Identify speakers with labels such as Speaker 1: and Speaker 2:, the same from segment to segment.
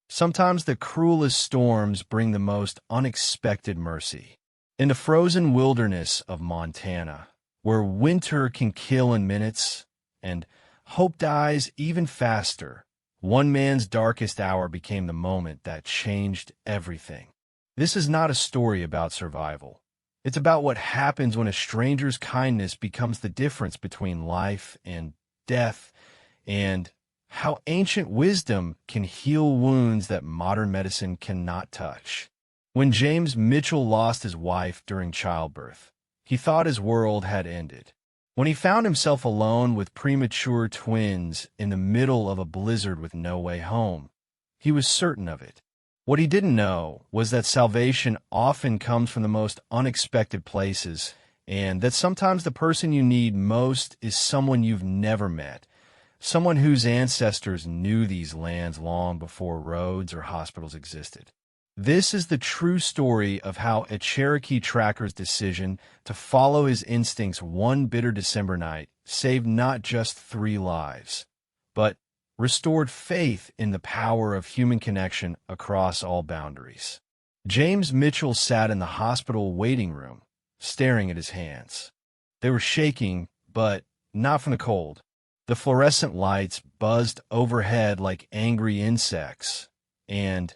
Speaker 1: Sometimes the cruelest storms bring the most unexpected mercy. In the frozen wilderness of Montana, where winter can kill in minutes and hope dies even faster, one man's darkest hour became the moment that changed everything. This is not a story about survival. It's about what happens when a stranger's kindness becomes the difference between life and death, and how ancient wisdom can heal wounds that modern medicine cannot touch. When James Mitchell lost his wife during childbirth, he thought his world had ended. When he found himself alone with premature twins in the middle of a blizzard with no way home, he was certain of it. What he didn't know was that salvation often comes from the most unexpected places, and that sometimes the person you need most is someone you've never met, someone whose ancestors knew these lands long before roads or hospitals existed. This is the true story of how a Cherokee tracker's decision to follow his instincts one bitter December night saved not just 3 lives, but restored faith in the power of human connection across all boundaries. James Mitchell sat in the hospital waiting room, staring at his hands. They were shaking, but not from the cold. The fluorescent lights buzzed overhead like angry insects, and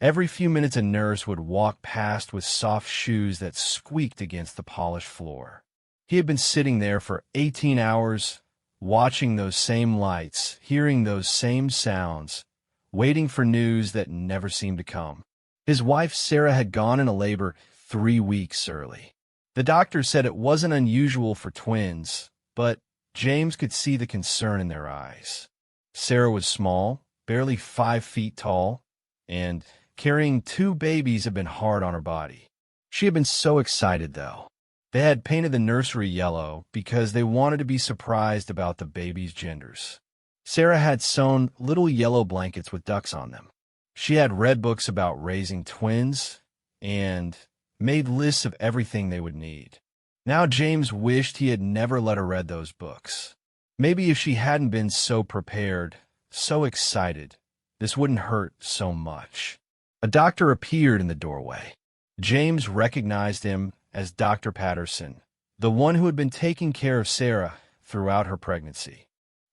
Speaker 1: every few minutes a nurse would walk past with soft shoes that squeaked against the polished floor. He had been sitting there for 18 hours, watching those same lights, hearing those same sounds, waiting for news that never seemed to come. His wife Sarah had gone into labor 3 weeks early. The doctor said it wasn't unusual for twins, but James could see the concern in their eyes. Sarah was small, barely 5 feet tall, and carrying 2 babies had been hard on her body. She had been so excited, though. They had painted the nursery yellow because they wanted to be surprised about the babies' genders. Sarah had sewn little yellow blankets with ducks on them. She had read books about raising twins and made lists of everything they would need. Now James wished he had never let her read those books. Maybe if she hadn't been so prepared, so excited, this wouldn't hurt so much. A doctor appeared in the doorway. James recognized him as Dr. Patterson, the one who had been taking care of Sarah throughout her pregnancy.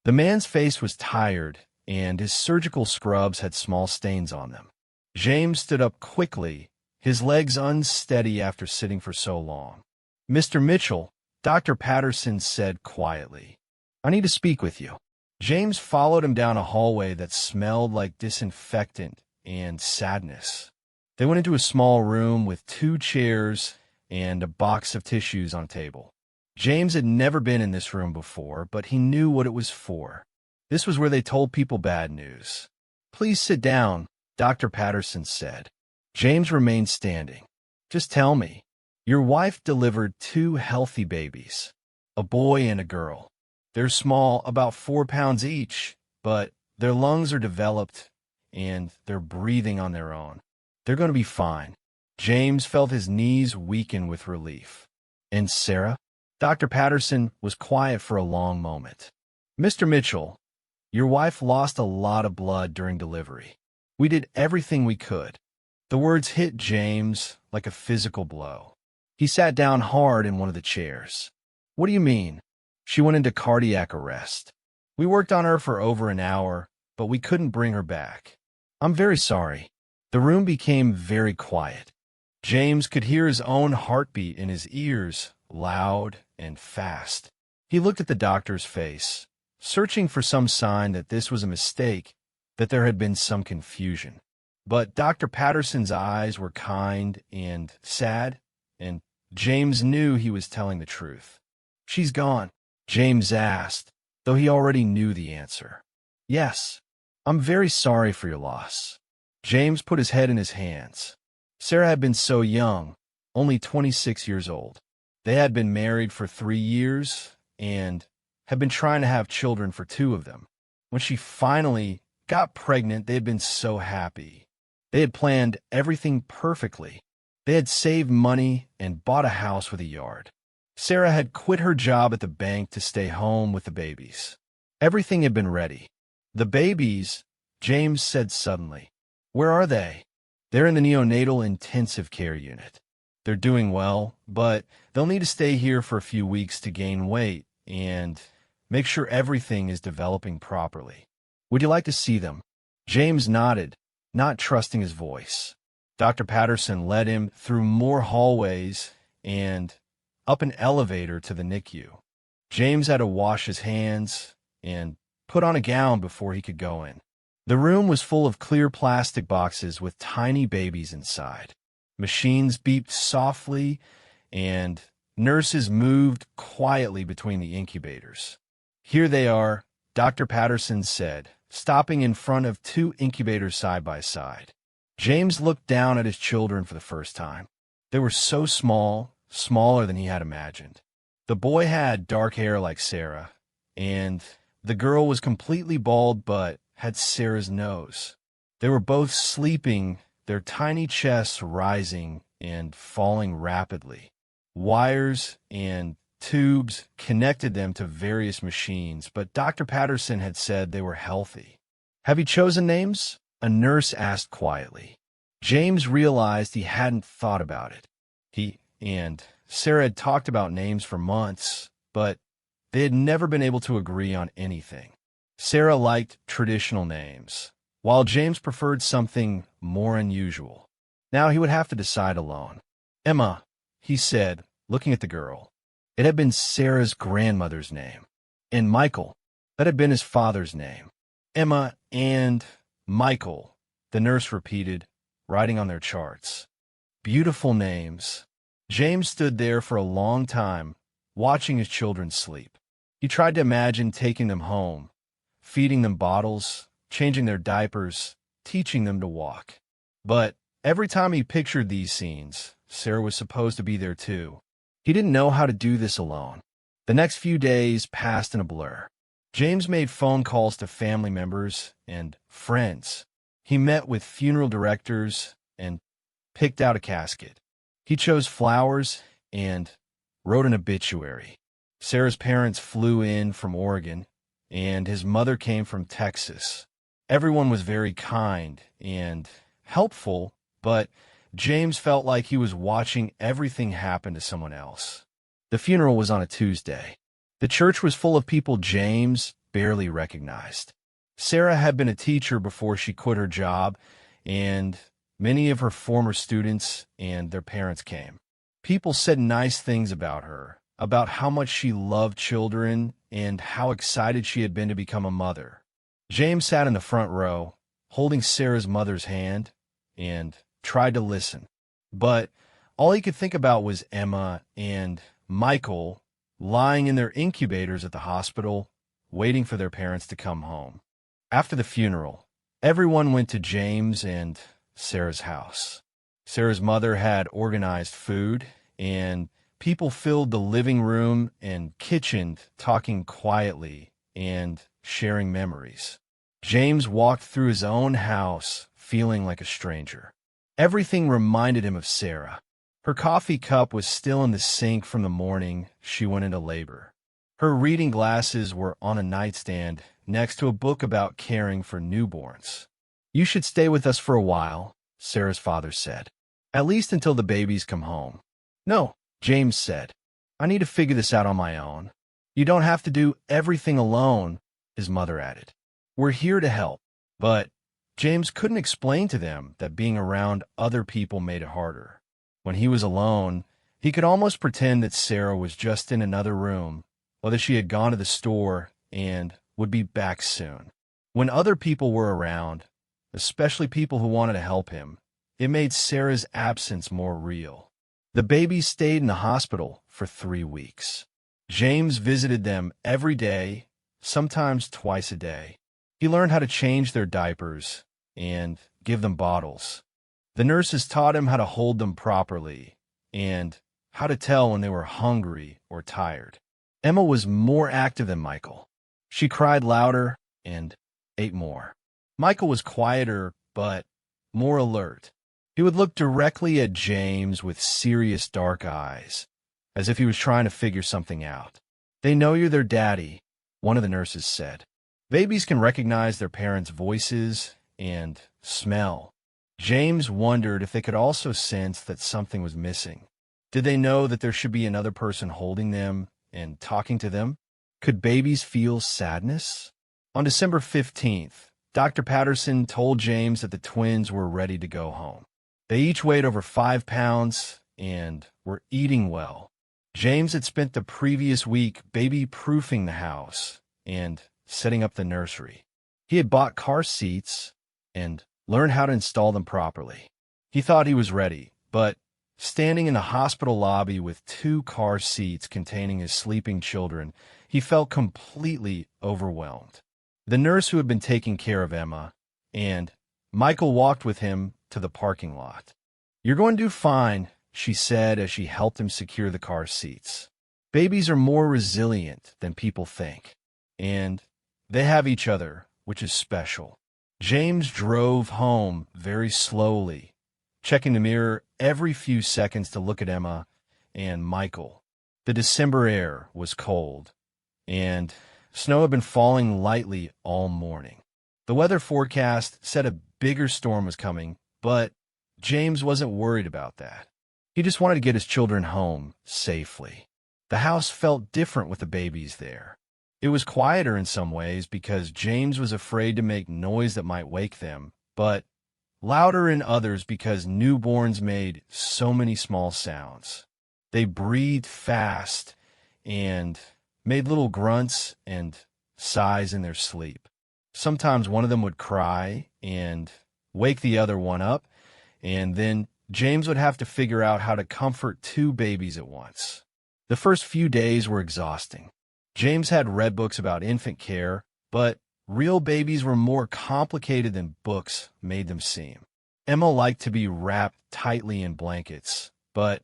Speaker 1: The man's face was tired, and his surgical scrubs had small stains on them. James stood up quickly, his legs unsteady after sitting for so long. "Mr. Mitchell," Dr. Patterson said quietly, "I need to speak with you." James followed him down a hallway that smelled like disinfectant and sadness. They went into a small room with 2 chairs and a box of tissues on a table. James had never been in this room before, but he knew what it was for. This was where they told people bad news. "Please sit down," Dr. Patterson said. James remained standing. "Just tell me, your wife delivered 2 healthy babies, a boy and a girl. They're small, about 4 pounds each, but their lungs are developed and they're breathing on their own. They're going to be fine." James felt his knees weaken with relief. "And Sarah?" Dr. Patterson was quiet for a long moment. "Mr. Mitchell, your wife lost a lot of blood during delivery. We did everything we could." The words hit James like a physical blow. He sat down hard in one of the chairs. "What do you mean?" "She went into cardiac arrest. We worked on her for over an hour, but we couldn't bring her back." "I'm very sorry." The room became very quiet. James could hear his own heartbeat in his ears, loud and fast. He looked at the doctor's face, searching for some sign that this was a mistake, that there had been some confusion. But Dr. Patterson's eyes were kind and sad, and James knew he was telling the truth. "She's gone?" James asked, though he already knew the answer. "Yes. I'm very sorry for your loss." James put his head in his hands. Sarah had been so young, only 26 years old. They had been married for 3 years and had been trying to have children for 2 of them. When she finally got pregnant, they had been so happy. They had planned everything perfectly. They had saved money and bought a house with a yard. Sarah had quit her job at the bank to stay home with the babies. Everything had been ready. "The babies," James said suddenly, Where are they? They're in the neonatal intensive care unit. They're doing well, but they'll need to stay here for a few weeks to gain weight and make sure everything is developing properly. Would you like to see them? James nodded, not trusting his voice. Dr. Patterson led him through more hallways and up an elevator to the NICU. James had to wash his hands and put on a gown before he could go in. The room was full of clear plastic boxes with tiny babies inside. Machines beeped softly, and nurses moved quietly between the incubators. Here they are, Dr. Patterson said, stopping in front of two incubators side by side. James looked down at his children for the first time. They were so small, smaller than he had imagined. The boy had dark hair like Sarah, and the girl was completely bald but had Sarah's nose. They were both sleeping, their tiny chests rising and falling rapidly. Wires and tubes connected them to various machines, but Dr. Patterson had said they were healthy. Have you chosen names? A nurse asked quietly. James realized he hadn't thought about it. He and Sarah had talked about names for months, but they had never been able to agree on anything. Sarah liked traditional names, while James preferred something more unusual. Now he would have to decide alone. Emma, he said, looking at the girl. It had been Sarah's grandmother's name. And Michael, that had been his father's name. Emma and Michael, the nurse repeated, writing on their charts. Beautiful names. James stood there for a long time, watching his children sleep. He tried to imagine taking them home, feeding them bottles, changing their diapers, teaching them to walk. But every time he pictured these scenes, Sarah was supposed to be there too. He didn't know how to do this alone. The next few days passed in a blur. James made phone calls to family members and friends. He met with funeral directors and picked out a casket. He chose flowers and wrote an obituary. Sarah's parents flew in from Oregon, and his mother came from Texas. Everyone was very kind and helpful, but James felt like he was watching everything happen to someone else. The funeral was on a Tuesday. The church was full of people James barely recognized. Sarah had been a teacher before she quit her job, and many of her former students and their parents came. People said nice things about her, about how much she loved children and how excited she had been to become a mother. James sat in the front row, holding Sarah's mother's hand, and tried to listen. But all he could think about was Emma and Michael lying in their incubators at the hospital, waiting for their parents to come home. After the funeral, everyone went to James and Sarah's house. Sarah's mother had organized food, and people filled the living room and kitchen, talking quietly and sharing memories. James walked through his own house, feeling like a stranger. Everything reminded him of Sarah. Her coffee cup was still in the sink from the morning she went into labor. Her reading glasses were on a nightstand next to a book about caring for newborns. You should stay with us for a while, Sarah's father said. At least until the babies come home. No, James said. I need to figure this out on my own. You don't have to do everything alone, his mother added. We're here to help. But James couldn't explain to them that being around other people made it harder. When he was alone, he could almost pretend that Sarah was just in another room, or that she had gone to the store and would be back soon. When other people were around, especially people who wanted to help him, it made Sarah's absence more real. The babies stayed in the hospital for 3 weeks. James visited them every day, sometimes twice a day. He learned how to change their diapers and give them bottles. The nurses taught him how to hold them properly and how to tell when they were hungry or tired. Emma was more active than Michael. She cried louder and ate more. Michael was quieter but more alert. He would look directly at James with serious dark eyes, as if he was trying to figure something out. They know you're their daddy, one of the nurses said. Babies can recognize their parents' voices and smell. James wondered if they could also sense that something was missing. Did they know that there should be another person holding them and talking to them? Could babies feel sadness? On December 15th, Dr. Patterson told James that the twins were ready to go home. They each weighed over 5 pounds and were eating well. James had spent the previous week baby-proofing the house and setting up the nursery. He had bought car seats and learned how to install them properly. He thought he was ready, but standing in the hospital lobby with 2 car seats containing his sleeping children, he felt completely overwhelmed. The nurse who had been taking care of Emma and Michael walked with him to the parking lot. "You're going to do fine," she said as she helped him secure the car seats. Babies are more resilient than people think, and they have each other, which is special. James drove home very slowly, checking the mirror every few seconds to look at Emma and Michael. The December air was cold, and snow had been falling lightly all morning. The weather forecast said a bigger storm was coming, but James wasn't worried about that. He just wanted to get his children home safely. The house felt different with the babies there. It was quieter in some ways because James was afraid to make noise that might wake them, but louder in others because newborns made so many small sounds. They breathed fast and made little grunts and sighs in their sleep. Sometimes one of them would cry and wake the other one up, and then James would have to figure out how to comfort 2 babies at once. The first few days were exhausting. James had read books about infant care, but real babies were more complicated than books made them seem. Emma liked to be wrapped tightly in blankets, but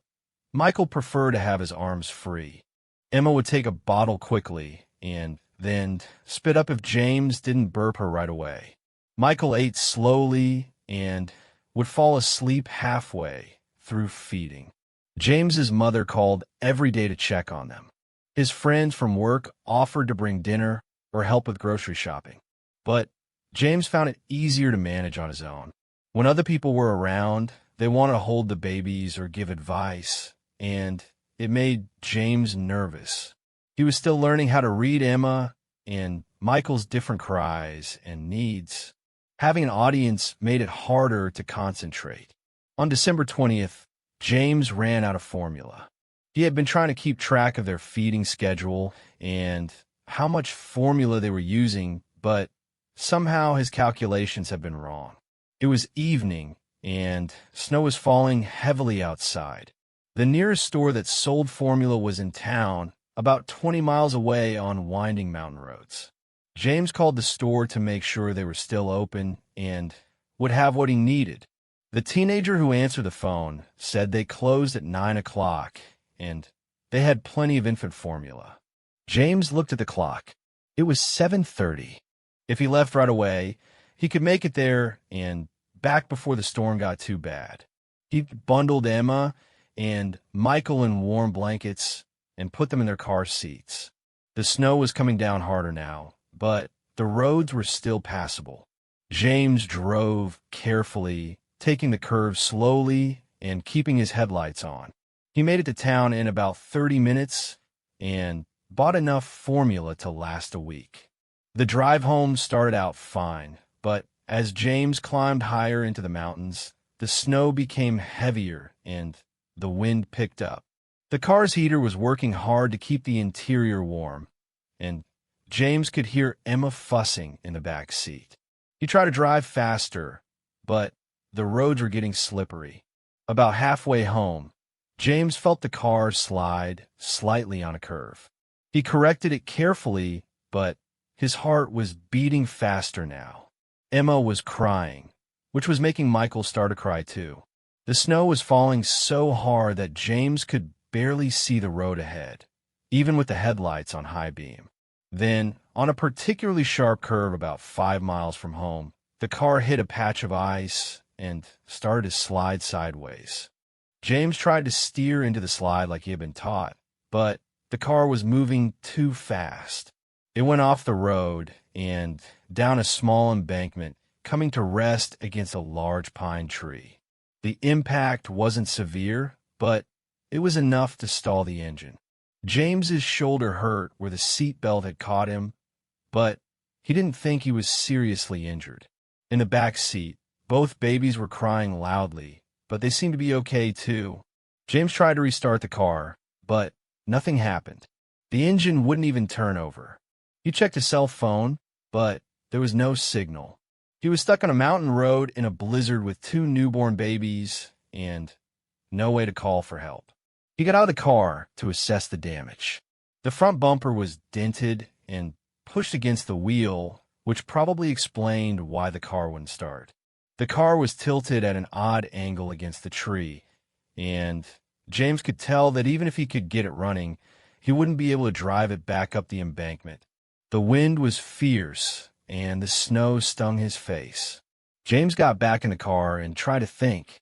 Speaker 1: Michael preferred to have his arms free. Emma would take a bottle quickly and then spit up if James didn't burp her right away. Michael ate slowly and would fall asleep halfway through feeding. James's mother called every day to check on them. His friends from work offered to bring dinner or help with grocery shopping, but James found it easier to manage on his own. When other people were around, they wanted to hold the babies or give advice, and it made James nervous. He was still learning how to read Emma and Michael's different cries and needs. Having an audience made it harder to concentrate. On December 20th, James ran out of formula. He had been trying to keep track of their feeding schedule and how much formula they were using, but somehow his calculations had been wrong. It was evening, and snow was falling heavily outside. The nearest store that sold formula was in town, about 20 miles away on winding mountain roads. James called the store to make sure they were still open and would have what he needed. The teenager who answered the phone said they closed at 9 o'clock, and they had plenty of infant formula. James looked at the clock. It was 7:30. If he left right away, he could make it there and back before the storm got too bad. He bundled Emma and Michael in warm blankets and put them in their car seats. The snow was coming down harder now, but the roads were still passable. James drove carefully, taking the curves slowly and keeping his headlights on. He made it to town in about 30 minutes and bought enough formula to last a week. The drive home started out fine, but as James climbed higher into the mountains, the snow became heavier and the wind picked up. The car's heater was working hard to keep the interior warm, and James could hear Emma fussing in the back seat. He tried to drive faster, but the roads were getting slippery. About halfway home, James felt the car slide slightly on a curve. He corrected it carefully, but his heart was beating faster now. Emma was crying, which was making Michael start to cry too. The snow was falling so hard that James could barely see the road ahead, even with the headlights on high beam. Then, on a particularly sharp curve about 5 miles from home, the car hit a patch of ice and started to slide sideways. James tried to steer into the slide like he had been taught, but the car was moving too fast. It went off the road and down a small embankment, coming to rest against a large pine tree. The impact wasn't severe, but it was enough to stall the engine. James's shoulder hurt where the seatbelt had caught him, but he didn't think he was seriously injured. In the back seat, both babies were crying loudly, but they seemed to be okay too. James tried to restart the car, but nothing happened. The engine wouldn't even turn over. He checked his cell phone, but there was no signal. He was stuck on a mountain road in a blizzard with 2 newborn babies and no way to call for help. He got out of the car to assess the damage. The front bumper was dented and pushed against the wheel, which probably explained why the car wouldn't start. The car was tilted at an odd angle against the tree, and James could tell that even if he could get it running, he wouldn't be able to drive it back up the embankment. The wind was fierce, and the snow stung his face. James got back in the car and tried to think.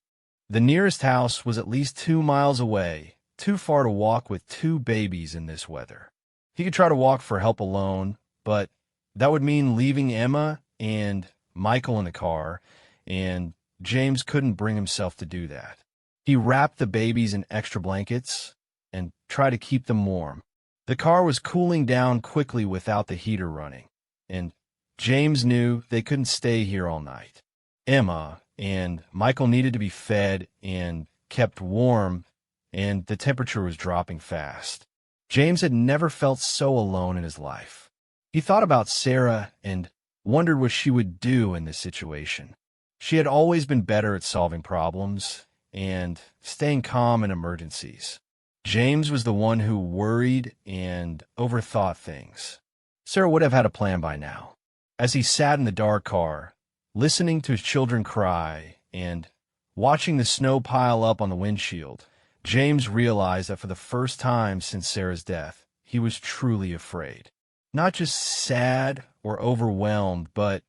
Speaker 1: The nearest house was at least 2 miles away, too far to walk with 2 babies in this weather. He could try to walk for help alone, but that would mean leaving Emma and Michael in the car, and James couldn't bring himself to do that. He wrapped the babies in extra blankets and tried to keep them warm. The car was cooling down quickly without the heater running, and James knew they couldn't stay here all night. Emma and Michael needed to be fed and kept warm, and the temperature was dropping fast. James had never felt so alone in his life. He thought about Sarah and wondered what she would do in this situation. She had always been better at solving problems and staying calm in emergencies. James was the one who worried and overthought things. Sarah would have had a plan by now. As he sat in the dark car, listening to his children cry and watching the snow pile up on the windshield, James realized that for the first time since Sarah's death, he was truly afraid. Not just sad or overwhelmed, but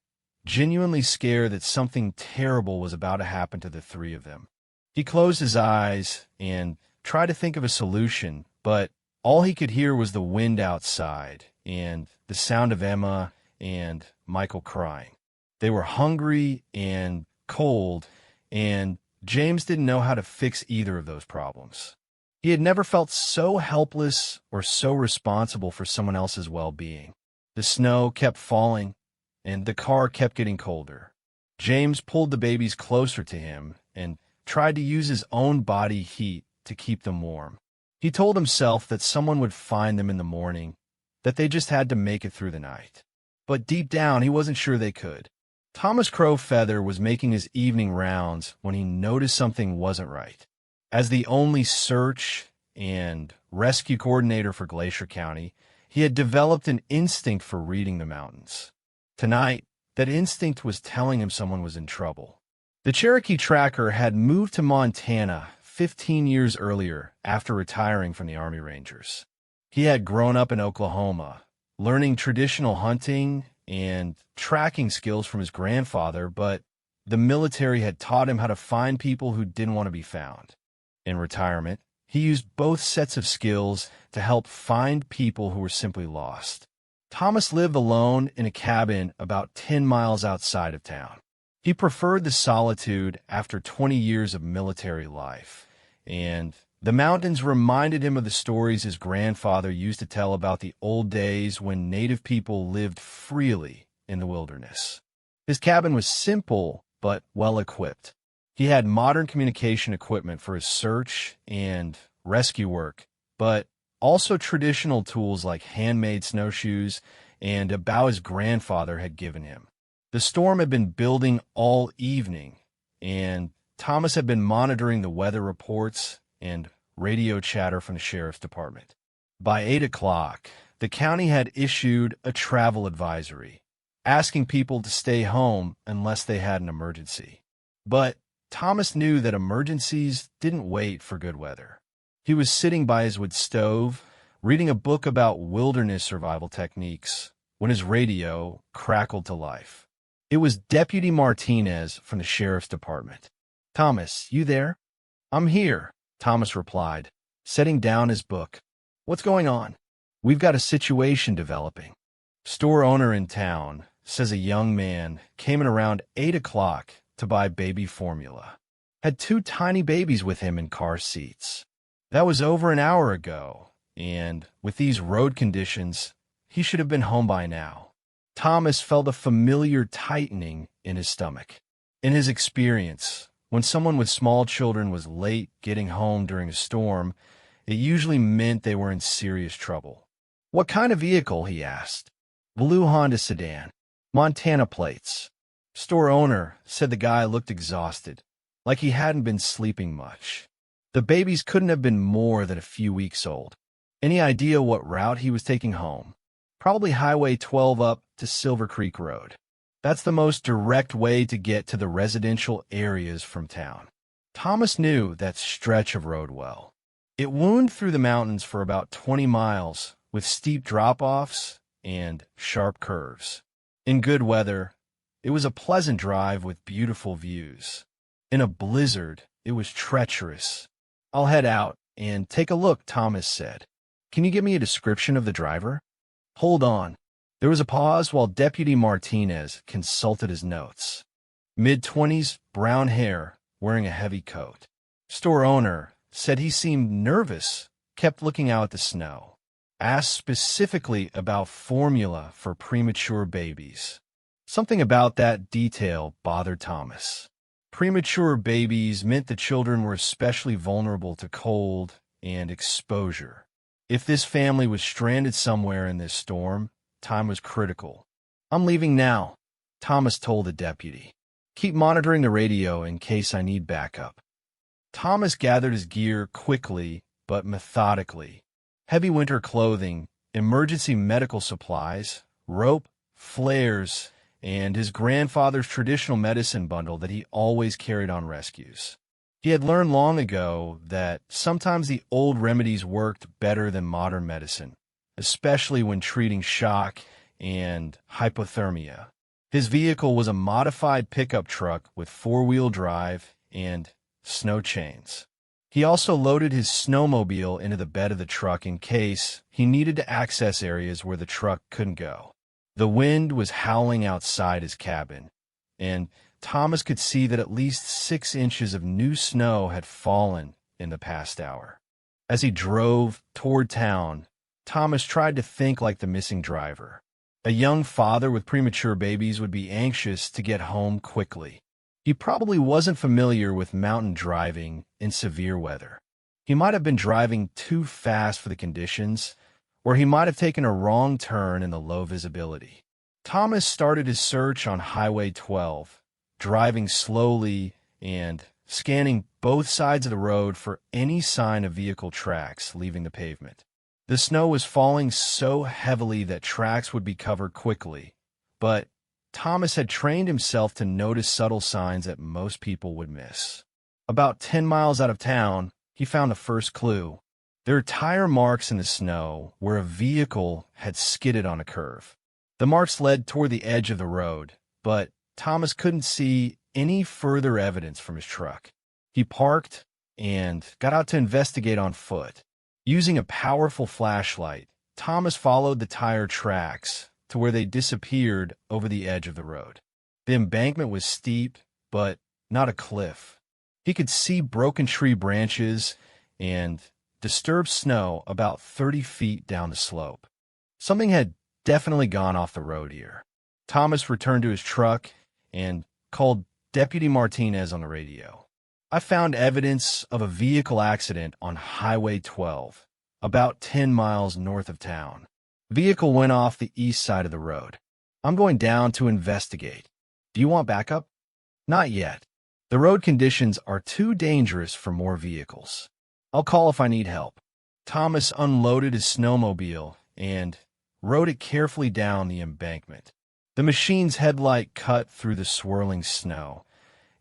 Speaker 1: genuinely scared that something terrible was about to happen to the 3 of them. He closed his eyes and tried to think of a solution, but all he could hear was the wind outside and the sound of Emma and Michael crying. They were hungry and cold, and James didn't know how to fix either of those problems. He had never felt so helpless or so responsible for someone else's well-being. The snow kept falling, and the car kept getting colder. James pulled the babies closer to him and tried to use his own body heat to keep them warm. He told himself that someone would find them in the morning, that they just had to make it through the night. But deep down, he wasn't sure they could. Thomas Crow Feather was making his evening rounds when he noticed something wasn't right. As the only search and rescue coordinator for Glacier County, he had developed an instinct for reading the mountains. Tonight, that instinct was telling him someone was in trouble. The Cherokee tracker had moved to Montana 15 years earlier after retiring from the Army Rangers. He had grown up in Oklahoma, learning traditional hunting and tracking skills from his grandfather, but the military had taught him how to find people who didn't want to be found. In retirement, he used both sets of skills to help find people who were simply lost. Thomas lived alone in a cabin about 10 miles outside of town. He preferred the solitude after 20 years of military life, and the mountains reminded him of the stories his grandfather used to tell about the old days when native people lived freely in the wilderness. His cabin was simple but well-equipped. He had modern communication equipment for his search and rescue work, but also traditional tools like handmade snowshoes and a bow his grandfather had given him. The storm had been building all evening, and Thomas had been monitoring the weather reports and radio chatter from the sheriff's department. By 8 o'clock, the county had issued a travel advisory, asking people to stay home unless they had an emergency. But Thomas knew that emergencies didn't wait for good weather. He was sitting by his wood stove, reading a book about wilderness survival techniques, when his radio crackled to life. It was Deputy Martinez from the sheriff's department. "Thomas, you there?" "I'm here," Thomas replied, setting down his book. "What's going on?" "We've got a situation developing. Store owner in town, says a young man came in around 8 o'clock to buy baby formula. Had two tiny babies with him in car seats. That was over an hour ago, and with these road conditions, he should have been home by now. Thomas felt a familiar tightening in his stomach. In his experience, when someone with small children was late getting home during a storm, it usually meant they were in serious trouble. "What kind of vehicle?" he asked. "Blue Honda sedan. Montana plates." Store owner said the guy looked exhausted, like he hadn't been sleeping much. The babies couldn't have been more than a few weeks old. Any idea what route he was taking home? Probably Highway 12 up to Silver Creek Road. That's the most direct way to get to the residential areas from town. Thomas knew that stretch of road well. It wound through the mountains for about 20 miles, with steep drop-offs and sharp curves. In good weather, it was a pleasant drive with beautiful views. In a blizzard, it was treacherous. "I'll head out and take a look," Thomas said. "Can you give me a description of the driver?" "Hold on." There was a pause while Deputy Martinez consulted his notes. Mid-20s, brown hair, wearing a heavy coat. Store owner said he seemed nervous, kept looking out at the snow. Asked specifically about formula for premature babies. Something about that detail bothered Thomas. Premature babies meant the children were especially vulnerable to cold and exposure. If this family was stranded somewhere in this storm, time was critical. "I'm leaving now," Thomas told the deputy. "Keep monitoring the radio in case I need backup." Thomas gathered his gear quickly but methodically. Heavy winter clothing, emergency medical supplies, rope, flares, and his grandfather's traditional medicine bundle that he always carried on rescues. He had learned long ago that sometimes the old remedies worked better than modern medicine, especially when treating shock and hypothermia. His vehicle was a modified pickup truck with four-wheel drive and snow chains. He also loaded his snowmobile into the bed of the truck in case he needed to access areas where the truck couldn't go. The wind was howling outside his cabin, and Thomas could see that at least 6 inches of new snow had fallen in the past hour. As he drove toward town, Thomas tried to think like the missing driver. A young father with premature babies would be anxious to get home quickly. He probably wasn't familiar with mountain driving in severe weather. He might have been driving too fast for the conditions, or he might have taken a wrong turn in the low visibility. Thomas started his search on Highway 12, driving slowly and scanning both sides of the road for any sign of vehicle tracks leaving the pavement. The snow was falling so heavily that tracks would be covered quickly, but Thomas had trained himself to notice subtle signs that most people would miss. About 10 miles out of town, he found the first clue. There are tire marks in the snow where a vehicle had skidded on a curve. The marks led toward the edge of the road, but Thomas couldn't see any further evidence from his truck. He parked and got out to investigate on foot. Using a powerful flashlight, Thomas followed the tire tracks to where they disappeared over the edge of the road. The embankment was steep, but not a cliff. He could see broken tree branches and disturbed snow about 30 feet down the slope. Something had definitely gone off the road here. Thomas returned to his truck and called Deputy Martinez on the radio. "I found evidence of a vehicle accident on Highway 12, about 10 miles north of town. Vehicle went off the east side of the road. I'm going down to investigate. Do you want backup?" "Not yet. The road conditions are too dangerous for more vehicles. I'll call if I need help." Thomas unloaded his snowmobile and rode it carefully down the embankment. The machine's headlight cut through the swirling snow,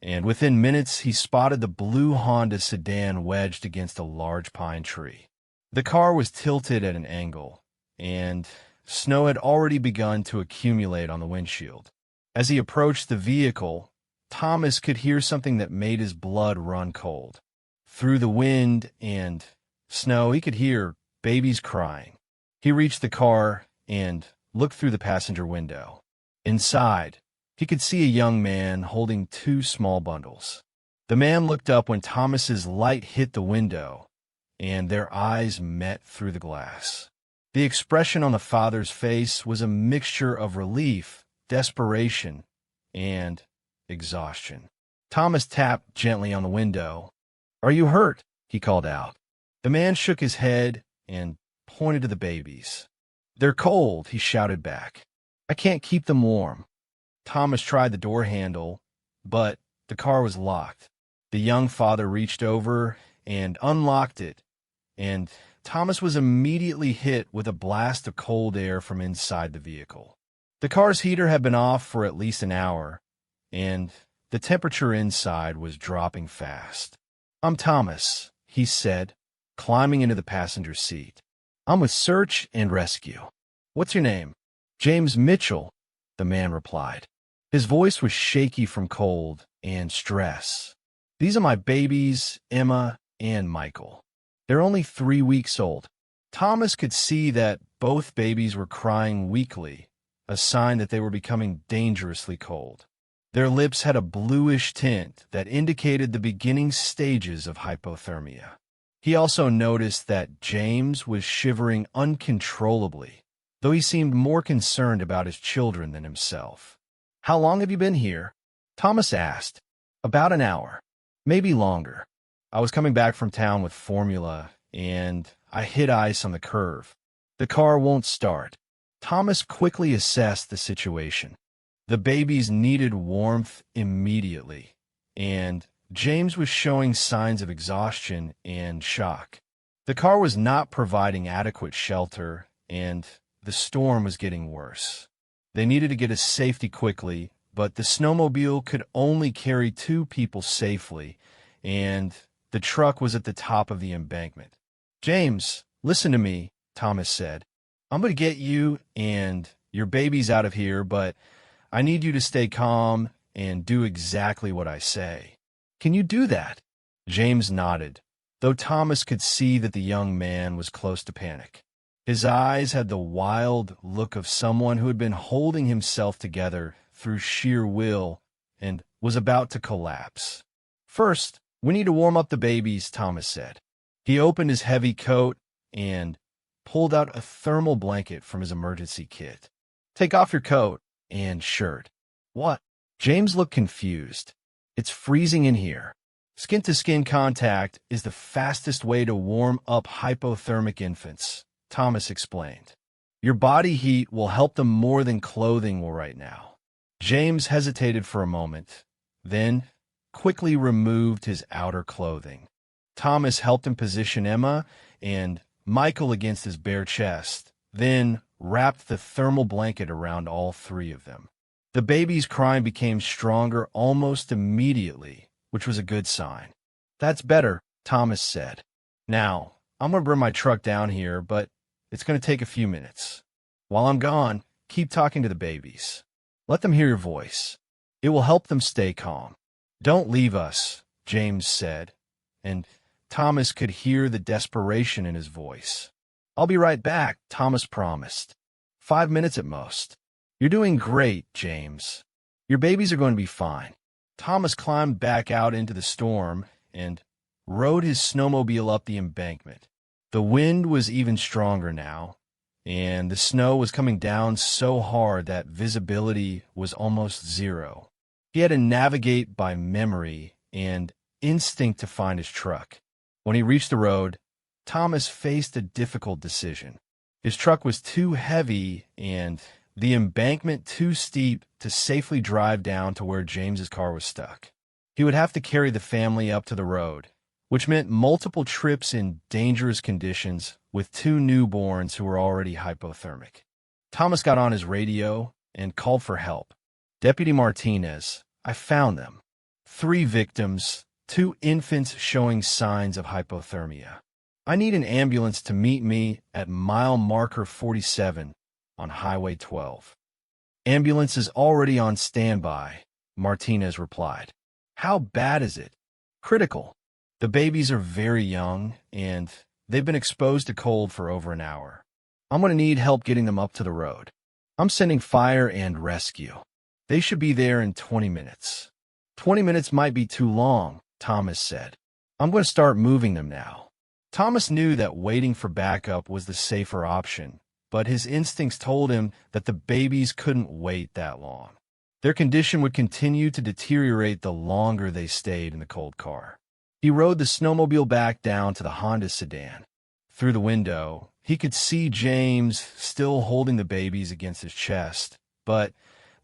Speaker 1: and within minutes he spotted the blue Honda sedan wedged against a large pine tree. The car was tilted at an angle, and snow had already begun to accumulate on the windshield. As he approached the vehicle, Thomas could hear something that made his blood run cold. Through the wind and snow, he could hear babies crying. He reached the car and looked through the passenger window. Inside, he could see a young man holding two small bundles. The man looked up when Thomas's light hit the window, and their eyes met through the glass. The expression on the father's face was a mixture of relief, desperation, and exhaustion. Thomas tapped gently on the window. "Are you hurt?" he called out. The man shook his head and pointed to the babies. "They're cold," he shouted back. "I can't keep them warm." Thomas tried the door handle, but the car was locked. The young father reached over and unlocked it, and Thomas was immediately hit with a blast of cold air from inside the vehicle. The car's heater had been off for at least an hour, and the temperature inside was dropping fast. "I'm Thomas," he said, climbing into the passenger seat. "I'm with Search and Rescue." "What's your name?" "James Mitchell," the man replied. His voice was shaky from cold and stress. "These are my babies, Emma and Michael. They're only 3 weeks old." Thomas could see that both babies were crying weakly, a sign that they were becoming dangerously cold. Their lips had a bluish tint that indicated the beginning stages of hypothermia. He also noticed that James was shivering uncontrollably, though he seemed more concerned about his children than himself. "How long have you been here?" Thomas asked. "About an hour, maybe longer. I was coming back from town with formula, and I hit ice on the curve. The car won't start." Thomas quickly assessed the situation. The babies needed warmth immediately, and James was showing signs of exhaustion and shock. The car was not providing adequate shelter, and the storm was getting worse. They needed to get to safety quickly, but the snowmobile could only carry 2 people safely, and the truck was at the top of the embankment. "James, listen to me," Thomas said. "I'm going to get you and your babies out of here, but I need you to stay calm and do exactly what I say." "Can you do that?" James nodded, though Thomas could see that the young man was close to panic. His eyes had the wild look of someone who had been holding himself together through sheer will and was about to collapse. "First, we need to warm up the babies," Thomas said. He opened his heavy coat and pulled out a thermal blanket from his emergency kit. "Take off your coat and shirt." "What?" James looked confused. "It's freezing in here. Skin-to-skin contact is the fastest way to warm up hypothermic infants," Thomas explained. "Your body heat will help them more than clothing will right now." James hesitated for a moment, then quickly removed his outer clothing. Thomas helped him position Emma and Michael against his bare chest, then wrapped the thermal blanket around all 3 of them. The baby's crying became stronger almost immediately, which was a good sign. "That's better," Thomas said. "Now, I'm going to bring my truck down here, but it's going to take a few minutes. While I'm gone, keep talking to the babies. Let them hear your voice. It will help them stay calm." "Don't leave us," James said, and Thomas could hear the desperation in his voice. "I'll be right back," Thomas promised. 5 minutes at most." "You're doing great, James. Your babies are going to be fine." Thomas climbed back out into the storm and rode his snowmobile up the embankment. The wind was even stronger now, and the snow was coming down so hard that visibility was almost zero. He had to navigate by memory and instinct to find his truck. When he reached the road, Thomas faced a difficult decision. His truck was too heavy and the embankment too steep to safely drive down to where James's car was stuck. He would have to carry the family up to the road, which meant multiple trips in dangerous conditions with 2 newborns who were already hypothermic. Thomas got on his radio and called for help. "Deputy Martinez, I found them. 3 victims, 2 infants showing signs of hypothermia. I need an ambulance to meet me at mile marker 47 on Highway 12. "Ambulance is already on standby," Martinez replied. "How bad is it?" "Critical. The babies are very young, and they've been exposed to cold for over an hour. I'm going to need help getting them up to the road." I'm sending fire and rescue. They should be there in 20 minutes. 20 minutes might be too long, Thomas said. I'm going to start moving them now. Thomas knew that waiting for backup was the safer option, but his instincts told him that the babies couldn't wait that long. Their condition would continue to deteriorate the longer they stayed in the cold car. He rode the snowmobile back down to the Honda sedan. Through the window, he could see James still holding the babies against his chest, but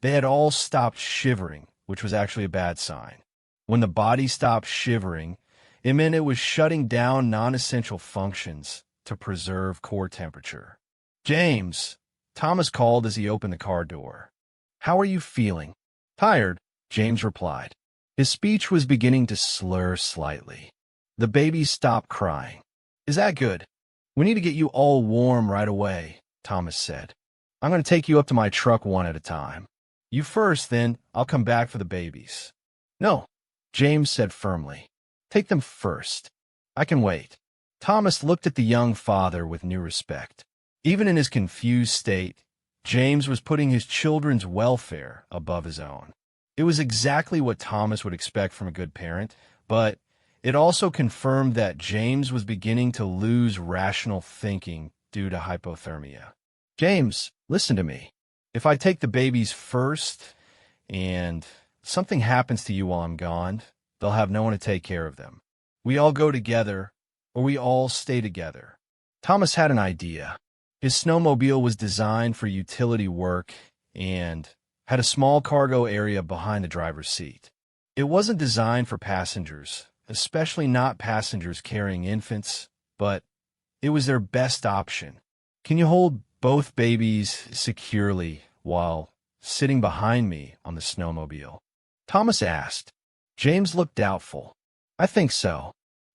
Speaker 1: they had all stopped shivering, which was actually a bad sign. When the body stopped shivering, it meant it was shutting down non-essential functions to preserve core temperature. James, Thomas called as he opened the car door. How are you feeling? Tired, James replied. His speech was beginning to slur slightly. The babies stopped crying. Is that good? We need to get you all warm right away, Thomas said. I'm going to take you up to my truck one at a time. You first, then I'll come back for the babies. No, James said firmly. Take them first. I can wait. Thomas looked at the young father with new respect. Even in his confused state, James was putting his children's welfare above his own. It was exactly what Thomas would expect from a good parent, but it also confirmed that James was beginning to lose rational thinking due to hypothermia. James, listen to me. If I take the babies first and something happens to you while I'm gone, they'll have no one to take care of them. We all go together, or we all stay together. Thomas had an idea. His snowmobile was designed for utility work and had a small cargo area behind the driver's seat. It wasn't designed for passengers, especially not passengers carrying infants, but it was their best option. Can you hold both babies securely while sitting behind me on the snowmobile? Thomas asked. James looked doubtful. I think so.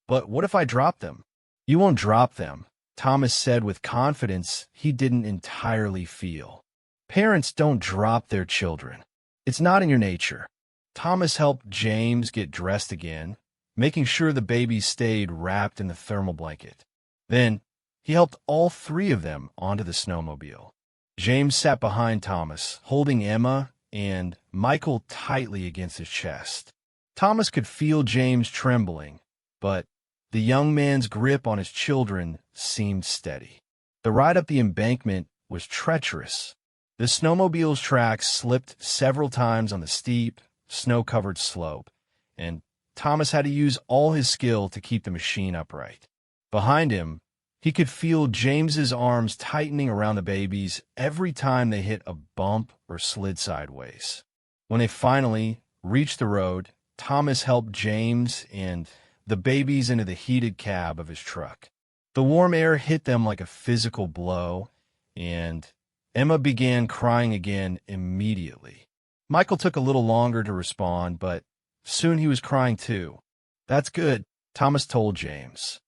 Speaker 1: But what if I drop them? You won't drop them, Thomas said with confidence he didn't entirely feel. Parents don't drop their children. It's not in your nature. Thomas helped James get dressed again, making sure the babies stayed wrapped in the thermal blanket. Then, he helped all three of them onto the snowmobile. James sat behind Thomas, holding Emma and Michael tightly against his chest. Thomas could feel James trembling, but the young man's grip on his children seemed steady. The ride up the embankment was treacherous. The snowmobile's tracks slipped several times on the steep, snow-covered slope, and Thomas had to use all his skill to keep the machine upright. Behind him, he could feel James's arms tightening around the babies every time they hit a bump or slid sideways. When they finally reached the road, Thomas helped James and the babies into the heated cab of his truck. The warm air hit them like a physical blow, and Emma began crying again immediately. Michael took a little longer to respond, but soon he was crying too. That's good, Thomas told James.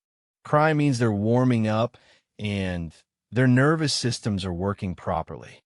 Speaker 1: Crying means they're warming up and their nervous systems are working properly.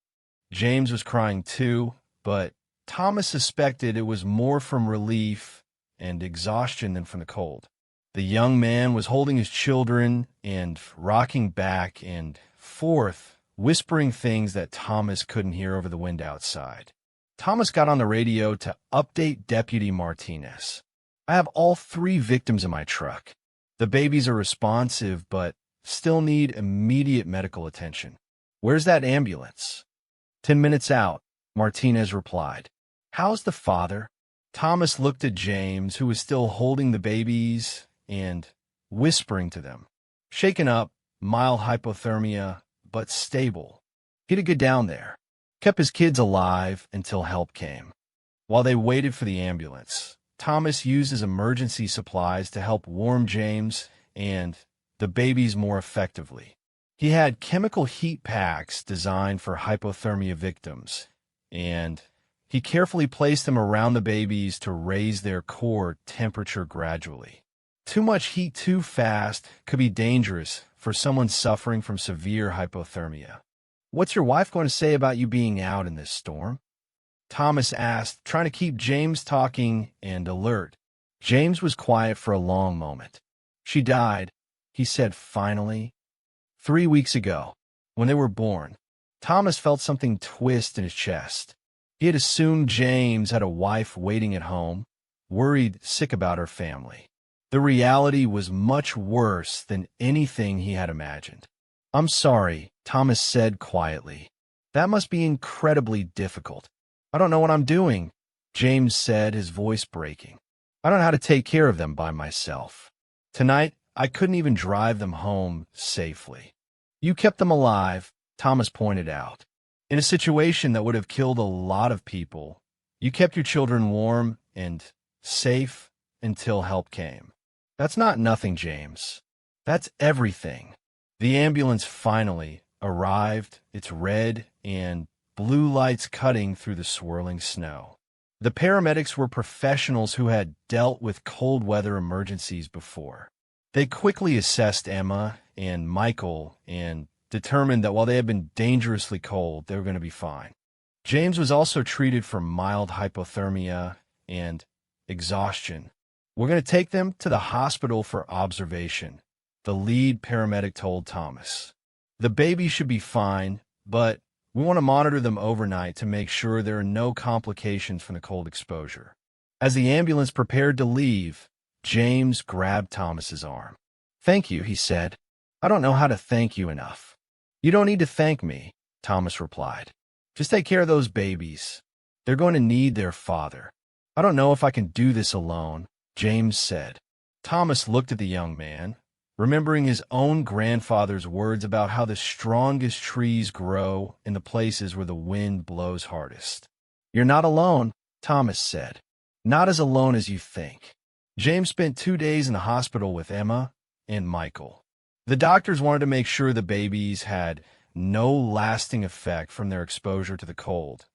Speaker 1: James was crying too, but Thomas suspected it was more from relief and exhaustion than from the cold. The young man was holding his children and rocking back and forth, whispering things that Thomas couldn't hear over the wind outside. Thomas got on the radio to update Deputy Martinez. I have all three victims in my truck. The babies are responsive, but still need immediate medical attention. Where's that ambulance? 10 minutes out, Martinez replied. How's the father? Thomas looked at James, who was still holding the babies and whispering to them. Shaken up, mild hypothermia, but stable. He'd go down there. Kept his kids alive until help came. While they waited for the ambulance, Thomas used his emergency supplies to help warm James and the babies more effectively. He had chemical heat packs designed for hypothermia victims, and he carefully placed them around the babies to raise their core temperature gradually. Too much heat too fast could be dangerous for someone suffering from severe hypothermia. What's your wife going to say about you being out in this storm? Thomas asked, trying to keep James talking and alert. James was quiet for a long moment. She died, he said finally. 3 weeks ago, when they were born. Thomas felt something twist in his chest. He had assumed James had a wife waiting at home, worried sick about her family. The reality was much worse than anything he had imagined. "I'm sorry," Thomas said quietly. "That must be incredibly difficult." "I don't know what I'm doing," James said, his voice breaking. "I don't know how to take care of them by myself. Tonight, I couldn't even drive them home safely." "You kept them alive," Thomas pointed out. "In a situation that would have killed a lot of people, you kept your children warm and safe until help came." "That's not nothing, James. That's everything." The ambulance finally arrived, its red and blue lights cutting through the swirling snow. The paramedics were professionals who had dealt with cold weather emergencies before. They quickly assessed Emma and Michael and determined that while they had been dangerously cold, they were going to be fine. James was also treated for mild hypothermia and exhaustion. "We're going to take them to the hospital for observation," the lead paramedic told Thomas. "The baby should be fine, but we want to monitor them overnight to make sure there are no complications from the cold exposure." As the ambulance prepared to leave, James grabbed Thomas's arm. "Thank you," he said. "I don't know how to thank you enough." "You don't need to thank me," Thomas replied. "Just take care of those babies. They're going to need their father." "I don't know if I can do this alone," James said. Thomas looked at the young man, remembering his own grandfather's words about how the strongest trees grow in the places where the wind blows hardest. "You're not alone," Thomas said. "Not as alone as you think." James spent 2 days in the hospital with Emma and Michael. The doctors wanted to make sure the babies had no lasting effect from their exposure to the cold,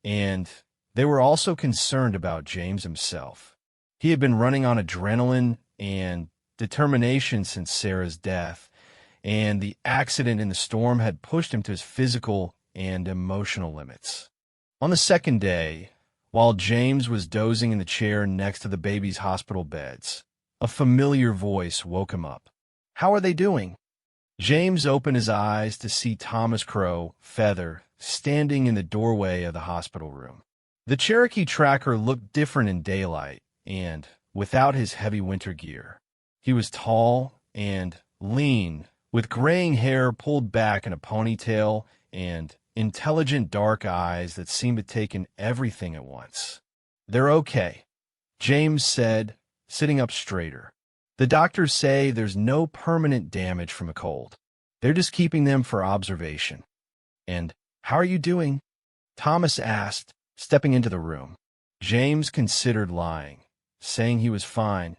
Speaker 1: and they were also concerned about James himself. He had been running on adrenaline and determination since Sarah's death, and the accident in the storm had pushed him to his physical and emotional limits. On the second day, while James was dozing in the chair next to the baby's hospital beds, a familiar voice woke him up. "How are they doing?" James opened his eyes to see Thomas Crow, Feather, standing in the doorway of the hospital room. The Cherokee tracker looked different in daylight and without his heavy winter gear. He was tall and lean, with graying hair pulled back in a ponytail and intelligent dark eyes that seemed to take in everything at once. "They're okay," James said, sitting up straighter. "The doctors say there's no permanent damage from a cold. They're just keeping them for observation." "And how are you doing?" Thomas asked, stepping into the room. James considered lying, saying he was fine,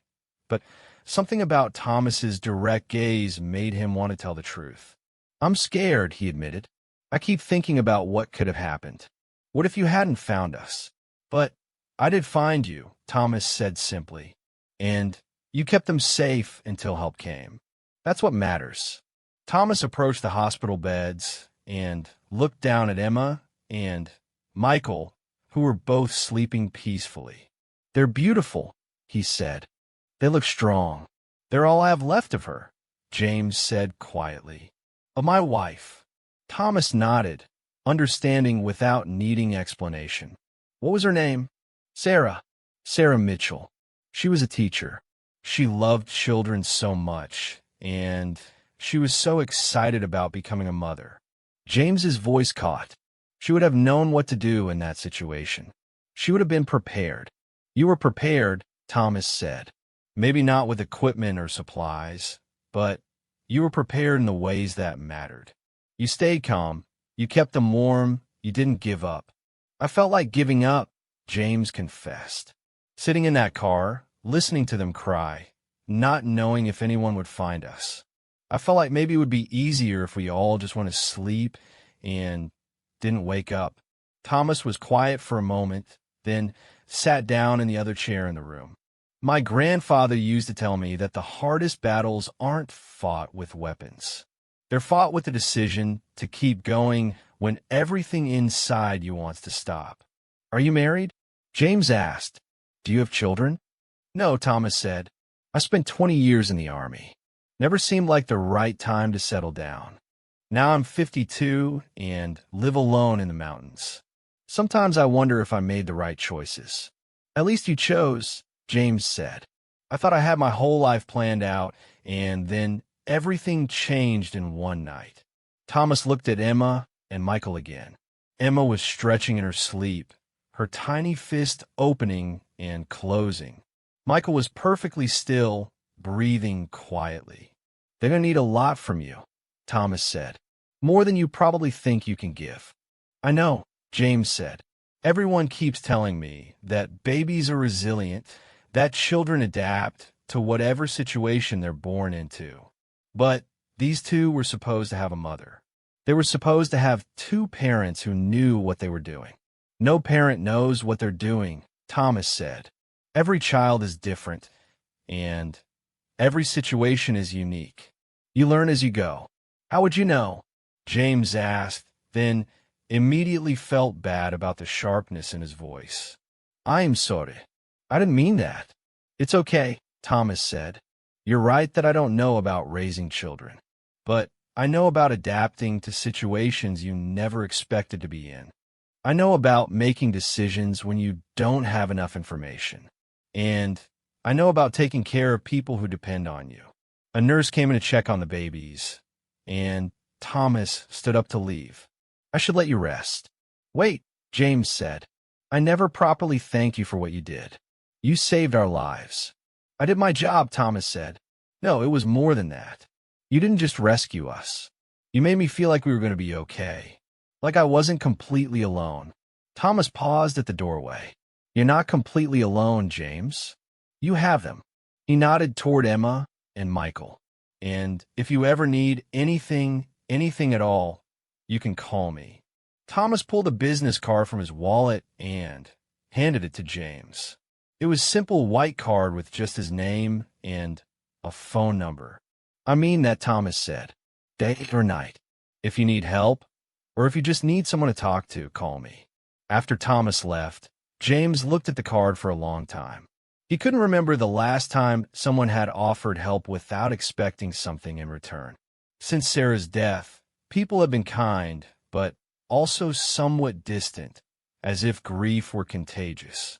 Speaker 1: but something about Thomas's direct gaze made him want to tell the truth. "I'm scared," he admitted. "I keep thinking about what could have happened. What if you hadn't found us?" "But I did find you," Thomas said simply, "and you kept them safe until help came. That's what matters." Thomas approached the hospital beds and looked down at Emma and Michael, who were both sleeping peacefully. "They're beautiful," he said. "They look strong. They're all I have left of her," James said quietly. "Of my wife." Thomas nodded, understanding without needing explanation. "What was her name?" "Sarah. Sarah Mitchell. She was a teacher. She loved children so much, and she was so excited about becoming a mother." James's voice caught. "She would have known what to do in that situation. She would have been prepared." "You were prepared," Thomas said. "Maybe not with equipment or supplies, but you were prepared in the ways that mattered. You stayed calm, you kept them warm, you didn't give up." "I felt like giving up," James confessed. "Sitting in that car, listening to them cry, not knowing if anyone would find us. I felt like maybe it would be easier if we all just went to sleep and didn't wake up." Thomas was quiet for a moment, then sat down in the other chair in the room. "My grandfather used to tell me that the hardest battles aren't fought with weapons. They're fought with the decision to keep going when everything inside you wants to stop." "Are you married?" James asked. "Do you have children?" "No," Thomas said. "I spent 20 years in the Army. Never seemed like the right time to settle down. Now I'm 52 and live alone in the mountains. Sometimes I wonder if I made the right choices. At least you chose, James said. I thought I had my whole life planned out, and then everything changed in one night. Thomas looked at Emma and Michael again. Emma was stretching in her sleep, her tiny fist opening and closing. Michael was perfectly still, breathing quietly. They're going to need a lot from you, Thomas said. More than you probably think you can give. I know, James said. Everyone keeps telling me that babies are resilient, that children adapt to whatever situation they're born into. But these two were supposed to have a mother. They were supposed to have two parents who knew what they were doing. No parent knows what they're doing, Thomas said. Every child is different, and every situation is unique. You learn as you go. How would you know? James asked, then immediately felt bad about the sharpness in his voice. I am sorry. I didn't mean that. It's okay, Thomas said. You're right that I don't know about raising children, but I know about adapting to situations you never expected to be in. I know about making decisions when you don't have enough information. And I know about taking care of people who depend on you. A nurse came in to check on the babies, and Thomas stood up to leave. I should let you rest. Wait, James said. I never properly thanked you for what you did. You saved our lives. I did my job, Thomas said. No, it was more than that. You didn't just rescue us. You made me feel like we were going to be okay. Like I wasn't completely alone. Thomas paused at the doorway. You're not completely alone, James. You have them. He nodded toward Emma and Michael. And if you ever need anything at all, you can call me. Thomas pulled a business card from his wallet and handed it to James. It was a simple white card with just his name and a phone number. I mean that, Thomas said. Day or night. If you need help, or if you just need someone to talk to, call me. After Thomas left, James looked at the card for a long time. He couldn't remember the last time someone had offered help without expecting something in return. Since Sarah's death, people have been kind, but also somewhat distant, as if grief were contagious.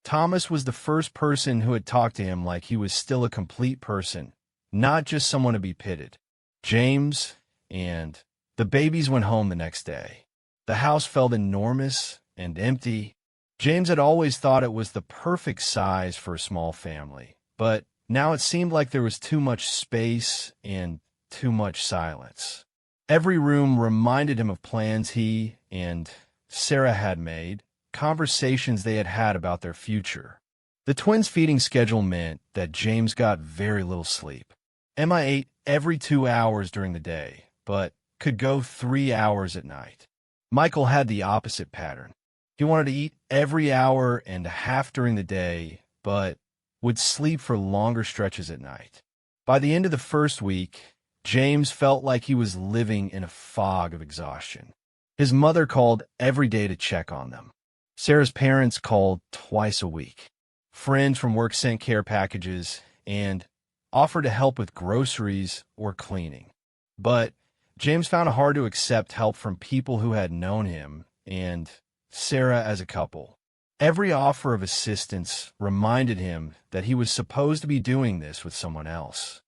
Speaker 1: Thomas was the first person who had talked to him like he was still a complete person, not just someone to be pitied. James and the babies went home the next day. The house felt enormous and empty. James had always thought it was the perfect size for a small family, but now it seemed like there was too much space and too much silence. Every room reminded him of plans he and Sarah had made, conversations they had had about their future. The twins' feeding schedule meant that James got very little sleep. Emma ate every 2 hours during the day, but could go 3 hours at night. Michael had the opposite pattern. He wanted to eat every hour and a half during the day, but would sleep for longer stretches at night. By the end of the first week, James felt like he was living in a fog of exhaustion. His mother called every day to check on them. Sarah's parents called twice a week. Friends from work sent care packages and offered to help with groceries or cleaning. But James found it hard to accept help from people who had known him and Sarah as a couple. Every offer of assistance reminded him that he was supposed to be doing this with someone else.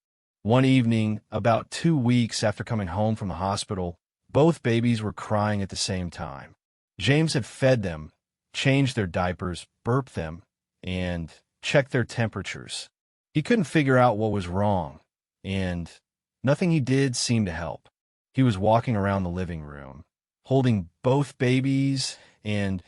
Speaker 1: One evening, about 2 weeks after coming home from the hospital, both babies were crying at the same time. James had fed them, changed their diapers, burped them, and checked their temperatures. He couldn't figure out what was wrong, and nothing he did seemed to help. He was walking around the living room, holding both babies and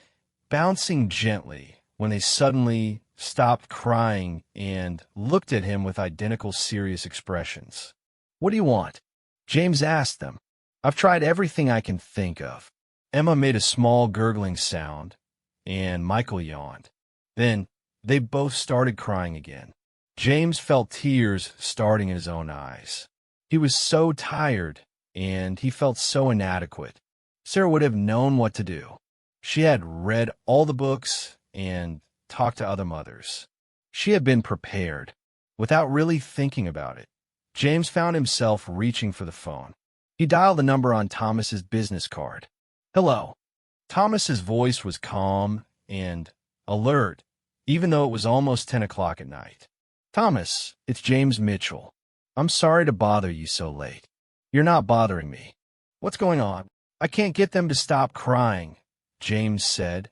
Speaker 1: bouncing gently when they suddenly stopped crying and looked at him with identical serious expressions. What do you want? James asked them. I've tried everything I can think of. Emma made a small gurgling sound, and Michael yawned. Then they both started crying again. James felt tears starting in his own eyes. He was so tired, and he felt so inadequate. Sarah would have known what to do. She had read all the books and talked to other mothers. She had been prepared, without really thinking about it. James found himself reaching for the phone. He dialed the number on Thomas's business card. Hello. Thomas's voice was calm and alert, even though it was almost 10 o'clock at night. Thomas, it's James Mitchell. I'm sorry to bother you so late. You're not bothering me. What's going on? I can't get them to stop crying, James said,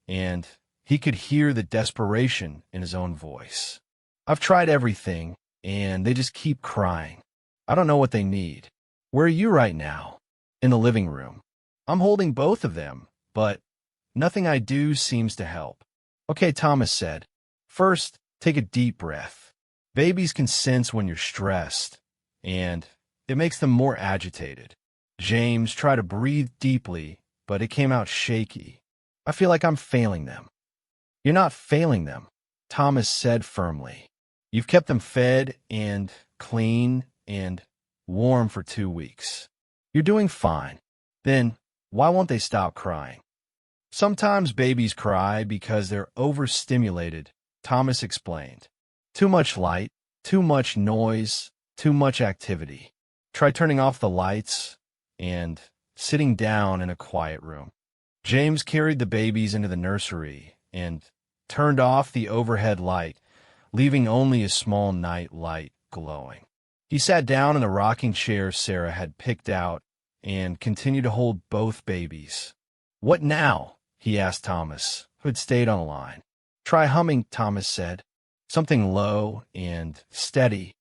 Speaker 1: and he could hear the desperation in his own voice. I've tried everything, and they just keep crying. I don't know what they need. Where are you right now? In the living room. I'm holding both of them, but nothing I do seems to help. Okay, Thomas said. First, take a deep breath. Babies can sense when you're stressed, and it makes them more agitated. James tried to breathe deeply, but it came out shaky. I feel like I'm failing them. You're not failing them, Thomas said firmly. You've kept them fed and clean and warm for 2 weeks. You're doing fine. Then, why won't they stop crying? Sometimes babies cry because they're overstimulated, Thomas explained. Too much light, too much noise, too much activity. Try turning off the lights and sitting down in a quiet room. James carried the babies into the nursery and turned off the overhead light, leaving only a small night light glowing. He sat down in a rocking chair Sarah had picked out and continued to hold both babies. What now? He asked Thomas, who had stayed on the line. Try humming, Thomas said. Something low and steady.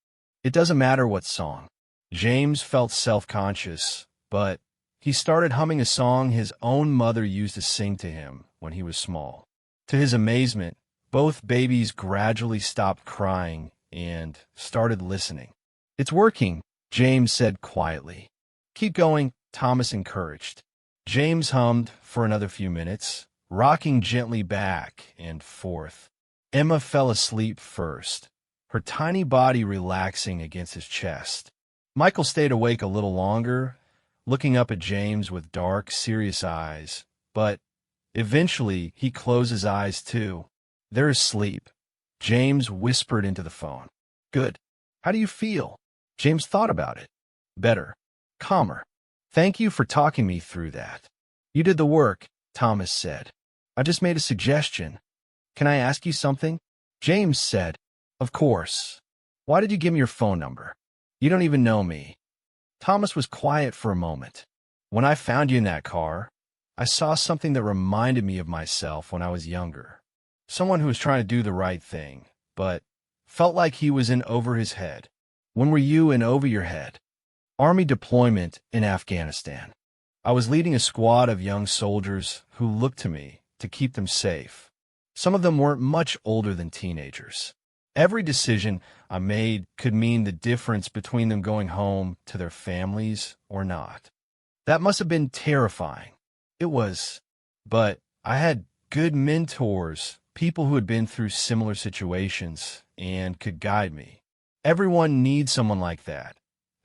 Speaker 1: It doesn't matter what song. James felt self-conscious, but he started humming a song his own mother used to sing to him when he was small. To his amazement, both babies gradually stopped crying and started listening. It's working, James said quietly. Keep going, Thomas encouraged. James hummed for another few minutes, rocking gently back and forth. Emma fell asleep first, her tiny body relaxing against his chest. Michael stayed awake a little longer, looking up at James with dark, serious eyes, but eventually he closed his eyes too. They're asleep, James whispered into the phone. Good. How do you feel? James thought about it. Better. Calmer. Thank you for talking me through that. You did the work, Thomas said. I just made a suggestion. Can I ask you something? James said, Of course. Why did you give me your phone number? You don't even know me. Thomas was quiet for a moment. When I found you in that car, I saw something that reminded me of myself when I was younger. Someone who was trying to do the right thing, but felt like he was in over his head. When were you in over your head? Army deployment in Afghanistan. I was leading a squad of young soldiers who looked to me to keep them safe. Some of them weren't much older than teenagers. Every decision I made could mean the difference between them going home to their families or not. That must have been terrifying. It was. But I had good mentors, people who had been through similar situations and could guide me. Everyone needs someone like that,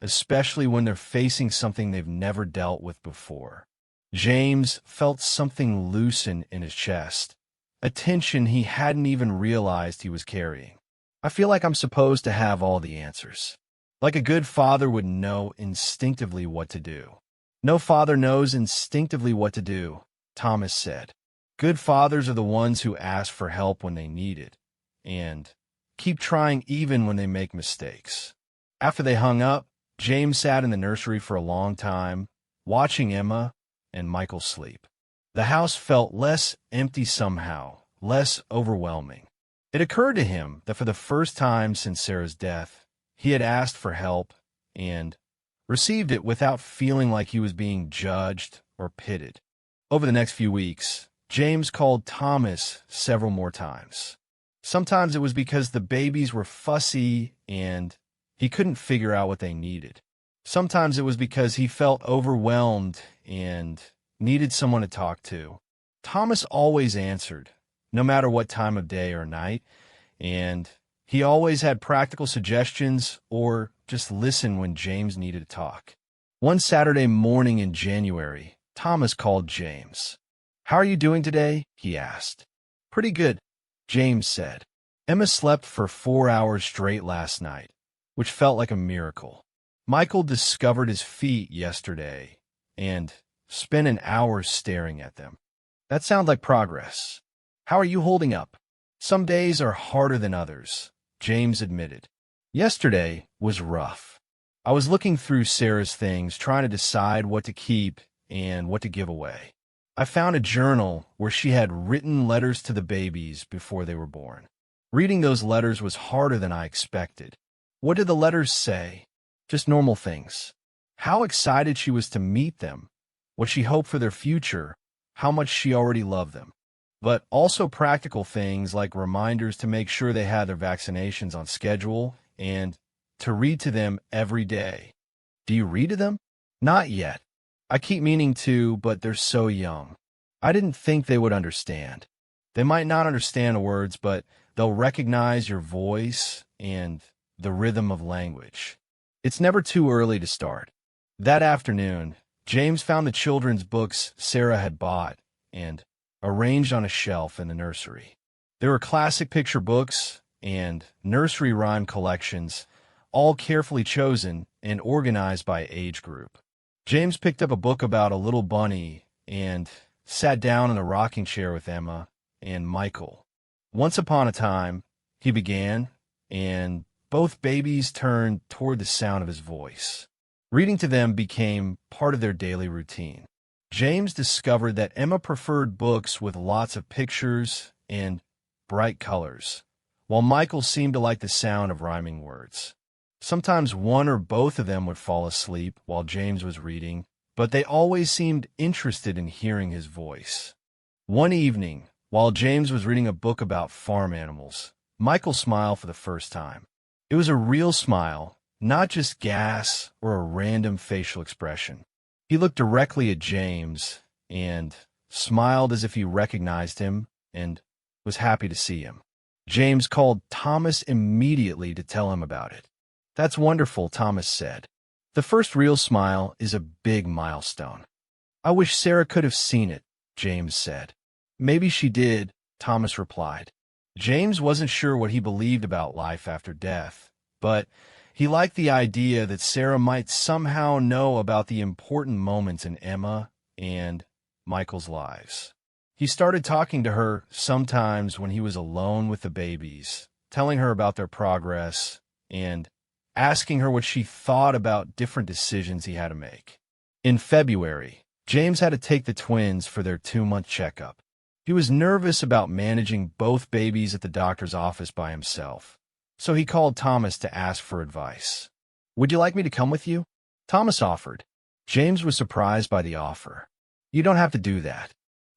Speaker 1: especially when they're facing something they've never dealt with before. James felt something loosen in his chest, a tension he hadn't even realized he was carrying. I feel like I'm supposed to have all the answers. Like a good father would know instinctively what to do. No father knows instinctively what to do, Thomas said. Good fathers are the ones who ask for help when they need it, and keep trying even when they make mistakes. After they hung up, James sat in the nursery for a long time, watching Emma and Michael sleep. The house felt less empty somehow, less overwhelming. It occurred to him that for the first time since Sarah's death, he had asked for help and received it without feeling like he was being judged or pitted. Over the next few weeks, James called Thomas several more times. Sometimes it was because the babies were fussy and he couldn't figure out what they needed. Sometimes it was because he felt overwhelmed and needed someone to talk to. Thomas always answered, no matter what time of day or night, and he always had practical suggestions or just listened when James needed to talk. One Saturday morning in January, Thomas called James. How are you doing today? He asked. Pretty good, James said. Emma slept for 4 hours straight last night, which felt like a miracle. Michael discovered his feet yesterday and spent an hour staring at them. That sounds like progress. How are you holding up? Some days are harder than others, James admitted. Yesterday was rough. I was looking through Sarah's things, trying to decide what to keep and what to give away. I found a journal where she had written letters to the babies before they were born. Reading those letters was harder than I expected. What did the letters say? Just normal things. How excited she was to meet them, what she hoped for their future, how much she already loved them. But also practical things like reminders to make sure they had their vaccinations on schedule and to read to them every day. Do you read to them? Not yet. I keep meaning to, but they're so young. I didn't think they would understand. They might not understand the words, but they'll recognize your voice and the rhythm of language. It's never too early to start. That afternoon, James found the children's books Sarah had bought and arranged on a shelf in the nursery. There were classic picture books and nursery rhyme collections, all carefully chosen and organized by age group. James picked up a book about a little bunny and sat down in a rocking chair with Emma and Michael. Once upon a time, he began, and both babies turned toward the sound of his voice. Reading to them became part of their daily routine. James discovered that Emma preferred books with lots of pictures and bright colors, while Michael seemed to like the sound of rhyming words. Sometimes one or both of them would fall asleep while James was reading, but they always seemed interested in hearing his voice. One evening, while James was reading a book about farm animals, Michael smiled for the first time. It was a real smile, not just gas or a random facial expression. He looked directly at James and smiled as if he recognized him and was happy to see him. James called Thomas immediately to tell him about it. "That's wonderful," Thomas said. "The first real smile is a big milestone." "I wish Sarah could have seen it," James said. "Maybe she did," Thomas replied. James wasn't sure what he believed about life after death, but he liked the idea that Sarah might somehow know about the important moments in Emma and Michael's lives. He started talking to her sometimes when he was alone with the babies, telling her about their progress and asking her what she thought about different decisions he had to make. In February, James had to take the twins for their 2-month checkup. He was nervous about managing both babies at the doctor's office by himself, so he called Thomas to ask for advice. "Would you like me to come with you?" Thomas offered. James was surprised by the offer. "You don't have to do that.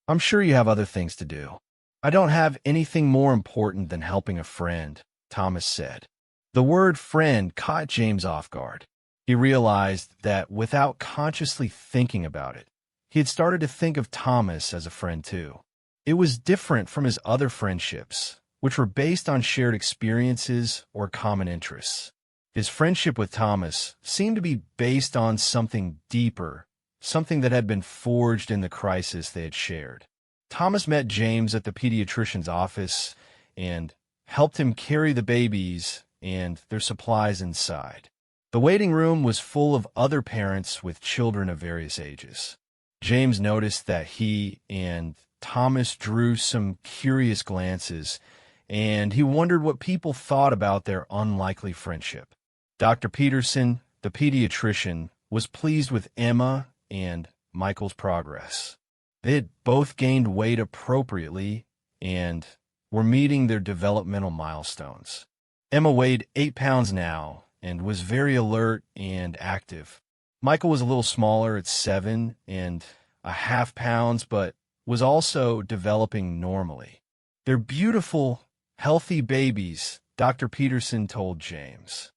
Speaker 1: I'm sure you have other things to do." "I don't have anything more important than helping a friend," Thomas said. The word friend caught James off guard. He realized that without consciously thinking about it, he had started to think of Thomas as a friend too. It was different from his other friendships, which were based on shared experiences or common interests. His friendship with Thomas seemed to be based on something deeper, something that had been forged in the crisis they had shared. Thomas met James at the pediatrician's office and helped him carry the babies and their supplies inside. The waiting room was full of other parents with children of various ages. James noticed that he and Thomas drew some curious glances, and he wondered what people thought about their unlikely friendship. Dr. Peterson, the pediatrician, was pleased with Emma and Michael's progress. They had both gained weight appropriately and were meeting their developmental milestones. Emma weighed 8 pounds now and was very alert and active. Michael was a little smaller at 7.5 pounds, but was also developing normally. "They're beautiful, healthy babies," Dr. Peterson told James.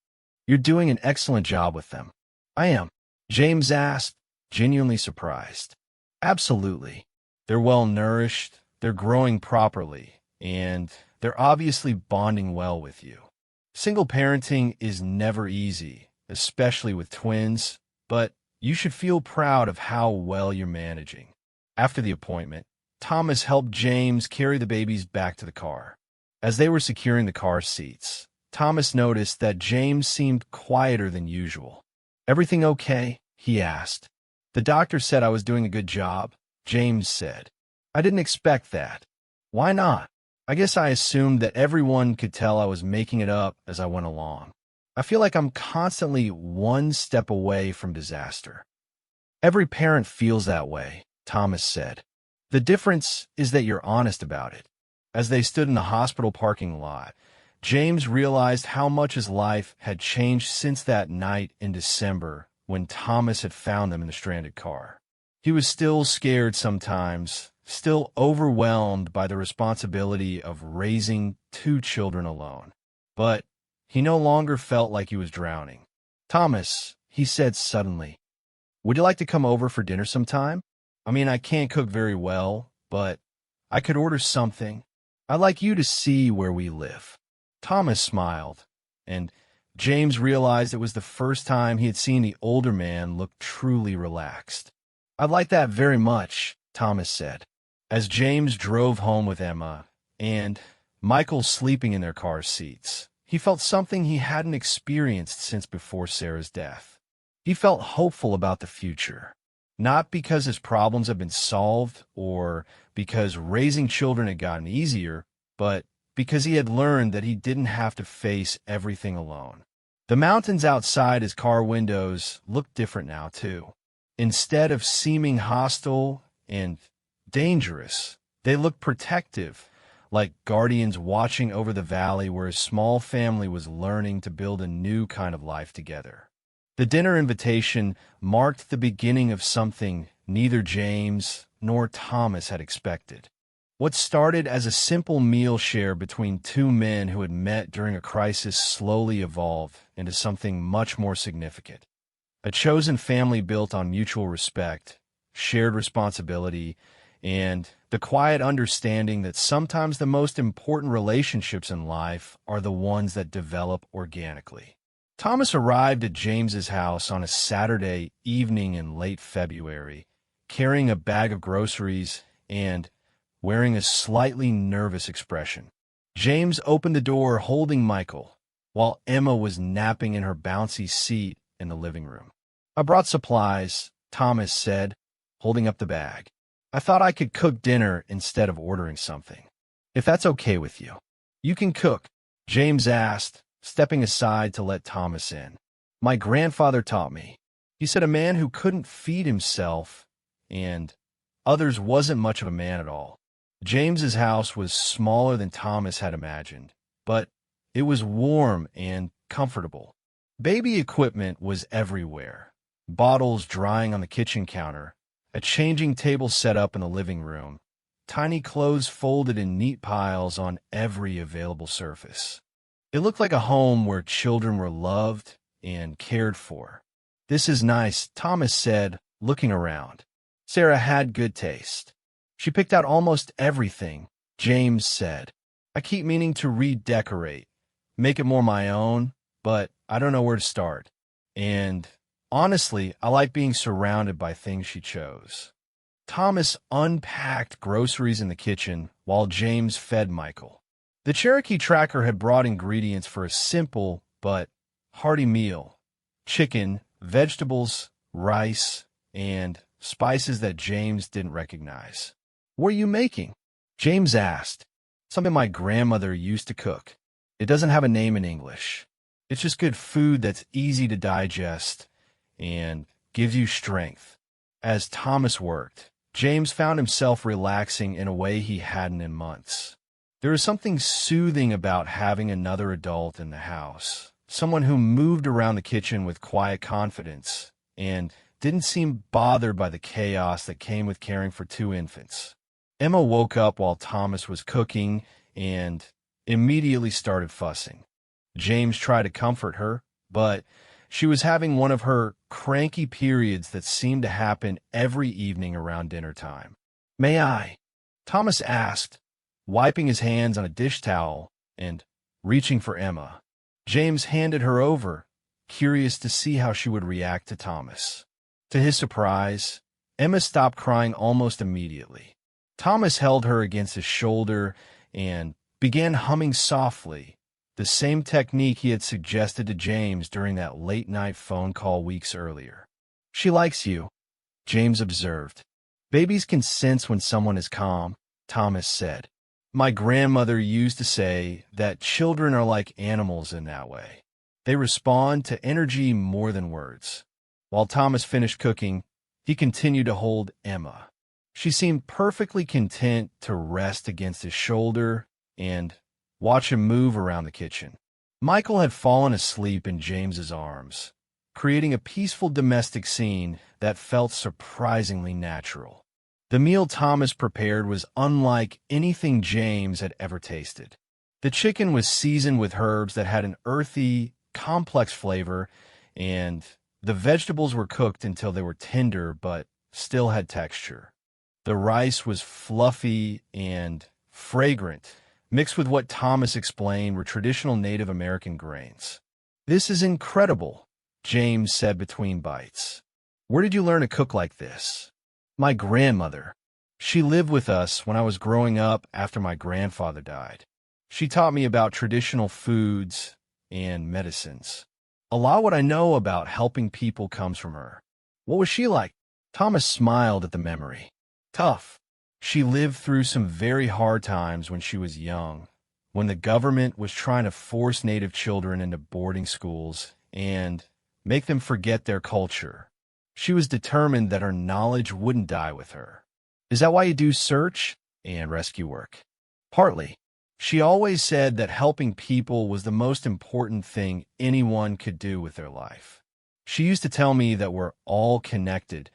Speaker 1: "You're doing an excellent job with them." "I am," James asked, genuinely surprised. "Absolutely. They're well nourished, they're growing properly, and they're obviously bonding well with you. Single parenting is never easy, especially with twins, but you should feel proud of how well you're managing." After the appointment, Thomas helped James carry the babies back to the car. As they were securing the car seats, Thomas noticed that James seemed quieter than usual. "Everything okay?" he asked. "The doctor said I was doing a good job," James said. "I didn't expect that." "Why not?" "I guess I assumed that everyone could tell I was making it up as I went along. I feel like I'm constantly one step away from disaster." "Every parent feels that way," Thomas said. "The difference is that you're honest about it." As they stood in the hospital parking lot, James realized how much his life had changed since that night in December when Thomas had found them in the stranded car. He was still scared sometimes, still overwhelmed by the responsibility of raising two children alone. But he no longer felt like he was drowning. "Thomas," he said suddenly, "would you like to come over for dinner sometime? I mean, I can't cook very well, but I could order something. I'd like you to see where we live." Thomas smiled, and James realized it was the first time he had seen the older man look truly relaxed. "I'd like that very much," Thomas said. As James drove home with Emma and Michael sleeping in their car seats, he felt something he hadn't experienced since before Sarah's death. He felt hopeful about the future, not because his problems had been solved or because raising children had gotten easier, but because he had learned that he didn't have to face everything alone. The mountains outside his car windows looked different now, too. Instead of seeming hostile and dangerous, they looked protective, like guardians watching over the valley where his small family was learning to build a new kind of life together. The dinner invitation marked the beginning of something neither James nor Thomas had expected. What started as a simple meal share between two men who had met during a crisis slowly evolved into something much more significant. A chosen family built on mutual respect, shared responsibility, and the quiet understanding that sometimes the most important relationships in life are the ones that develop organically. Thomas arrived at James's house on a Saturday evening in late February, carrying a bag of groceries and wearing a slightly nervous expression. James opened the door holding Michael, while Emma was napping in her bouncy seat in the living room. "I brought supplies," Thomas said, holding up the bag. "I thought I could cook dinner instead of ordering something. If that's okay with you." "You can cook?" James asked, stepping aside to let Thomas in. "My grandfather taught me. He said a man who couldn't feed himself and others wasn't much of a man at all." James's house was smaller than Thomas had imagined, but it was warm and comfortable. Baby equipment was everywhere. Bottles drying on the kitchen counter, a changing table set up in the living room, tiny clothes folded in neat piles on every available surface. It looked like a home where children were loved and cared for. "This is nice," Thomas said, looking around. Sarah had good taste. "She picked out almost everything," James said. "I keep meaning to redecorate, make it more my own, but I don't know where to start. And honestly, I like being surrounded by things she chose." Thomas unpacked groceries in the kitchen while James fed Michael. The Cherokee tracker had brought ingredients for a simple but hearty meal: chicken, vegetables, rice, and spices that James didn't recognize. "What are you making?" James asked. "Something my grandmother used to cook. It doesn't have a name in English. It's just good food that's easy to digest and gives you strength." As Thomas worked, James found himself relaxing in a way he hadn't in months. There was something soothing about having another adult in the house, someone who moved around the kitchen with quiet confidence and didn't seem bothered by the chaos that came with caring for two infants. Emma woke up while Thomas was cooking and immediately started fussing. James tried to comfort her, but she was having one of her cranky periods that seemed to happen every evening around dinner time. "May I?" Thomas asked, wiping his hands on a dish towel and reaching for Emma. James handed her over, curious to see how she would react to Thomas. To his surprise, Emma stopped crying almost immediately. Thomas held her against his shoulder and began humming softly, the same technique he had suggested to James during that late-night phone call weeks earlier. "She likes you," James observed. "Babies can sense when someone is calm," Thomas said. "My grandmother used to say that children are like animals in that way. They respond to energy more than words." While Thomas finished cooking, he continued to hold Emma. She seemed perfectly content to rest against his shoulder and watch him move around the kitchen. Michael had fallen asleep in James's arms, creating a peaceful domestic scene that felt surprisingly natural. The meal Thomas prepared was unlike anything James had ever tasted. The chicken was seasoned with herbs that had an earthy, complex flavor, and the vegetables were cooked until they were tender but still had texture. The rice was fluffy and fragrant, mixed with what Thomas explained were traditional Native American grains. "This is incredible," James said between bites. "Where did you learn to cook like this?" "My grandmother. She lived with us when I was growing up after my grandfather died. She taught me about traditional foods and medicines. A lot of what I know about helping people comes from her." "What was she like?" Thomas smiled at the memory. "Tough. She lived through some very hard times when she was young, when the government was trying to force Native children into boarding schools and make them forget their culture. She was determined that her knowledge wouldn't die with her." "Is that why you do search and rescue work?" "Partly. She always said that helping people was the most important thing anyone could do with their life. She used to tell me that we're all connected,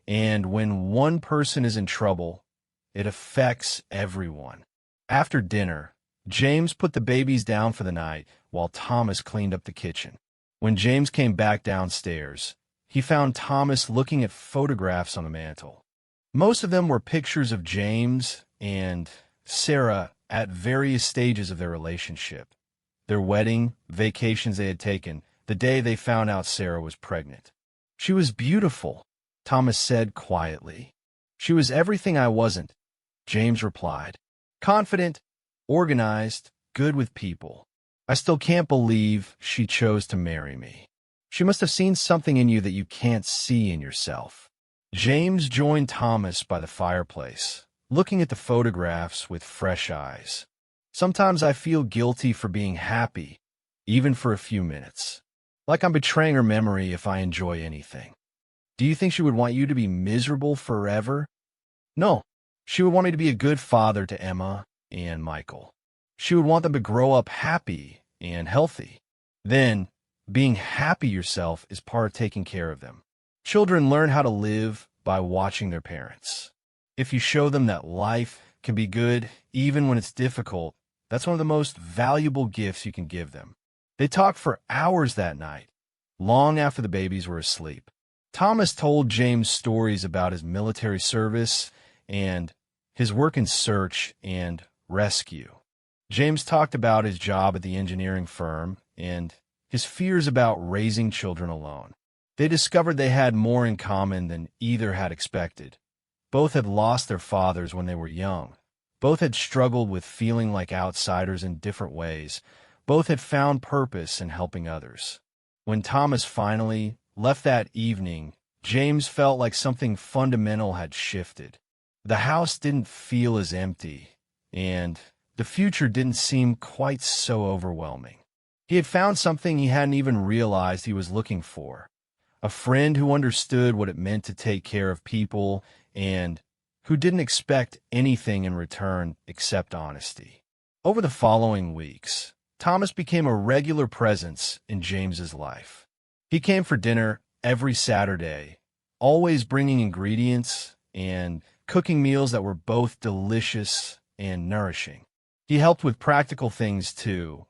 Speaker 1: and when one person is in trouble, it affects everyone." After dinner, James put the babies down for the night while Thomas cleaned up the kitchen. When James came back downstairs, he found Thomas looking at photographs on the mantel. Most of them were pictures of James and Sarah at various stages of their relationship. Their wedding, vacations they had taken, the day they found out Sarah was pregnant. "She was beautiful," Thomas said quietly. "She was everything I wasn't," James replied. "Confident, organized, good with people. I still can't believe she chose to marry me. She must have seen something in you that you can't see in yourself." James joined Thomas by the fireplace, looking at the photographs with fresh eyes. "Sometimes I feel guilty for being happy, even for a few minutes. Like I'm betraying her memory if I enjoy anything." "Do you think she would want you to be miserable forever?" "No. She would want me to be a good father to Emma and Michael. She would want them to grow up happy and healthy. Then, being happy yourself is part of taking care of them. Children learn how to live by watching their parents. If you show them that life can be good even when it's difficult, that's one of the most valuable gifts you can give them." They talked for hours that night, long after the babies were asleep. Thomas told James stories about his military service and his work in search and rescue. James talked about his job at the engineering firm and his fears about raising children alone. They discovered they had more in common than either had expected. Both had lost their fathers when they were young. Both had struggled with feeling like outsiders in different ways. Both had found purpose in helping others. When Thomas finally left that evening, James felt like something fundamental had shifted. The house didn't feel as empty, and the future didn't seem quite so overwhelming. He had found something he hadn't even realized he was looking for. A friend who understood what it meant to take care of people and who didn't expect anything in return except honesty. Over the following weeks, Thomas became a regular presence in James's life. He came for dinner every Saturday, always bringing ingredients and cooking meals that were both delicious and nourishing. He helped with practical things too,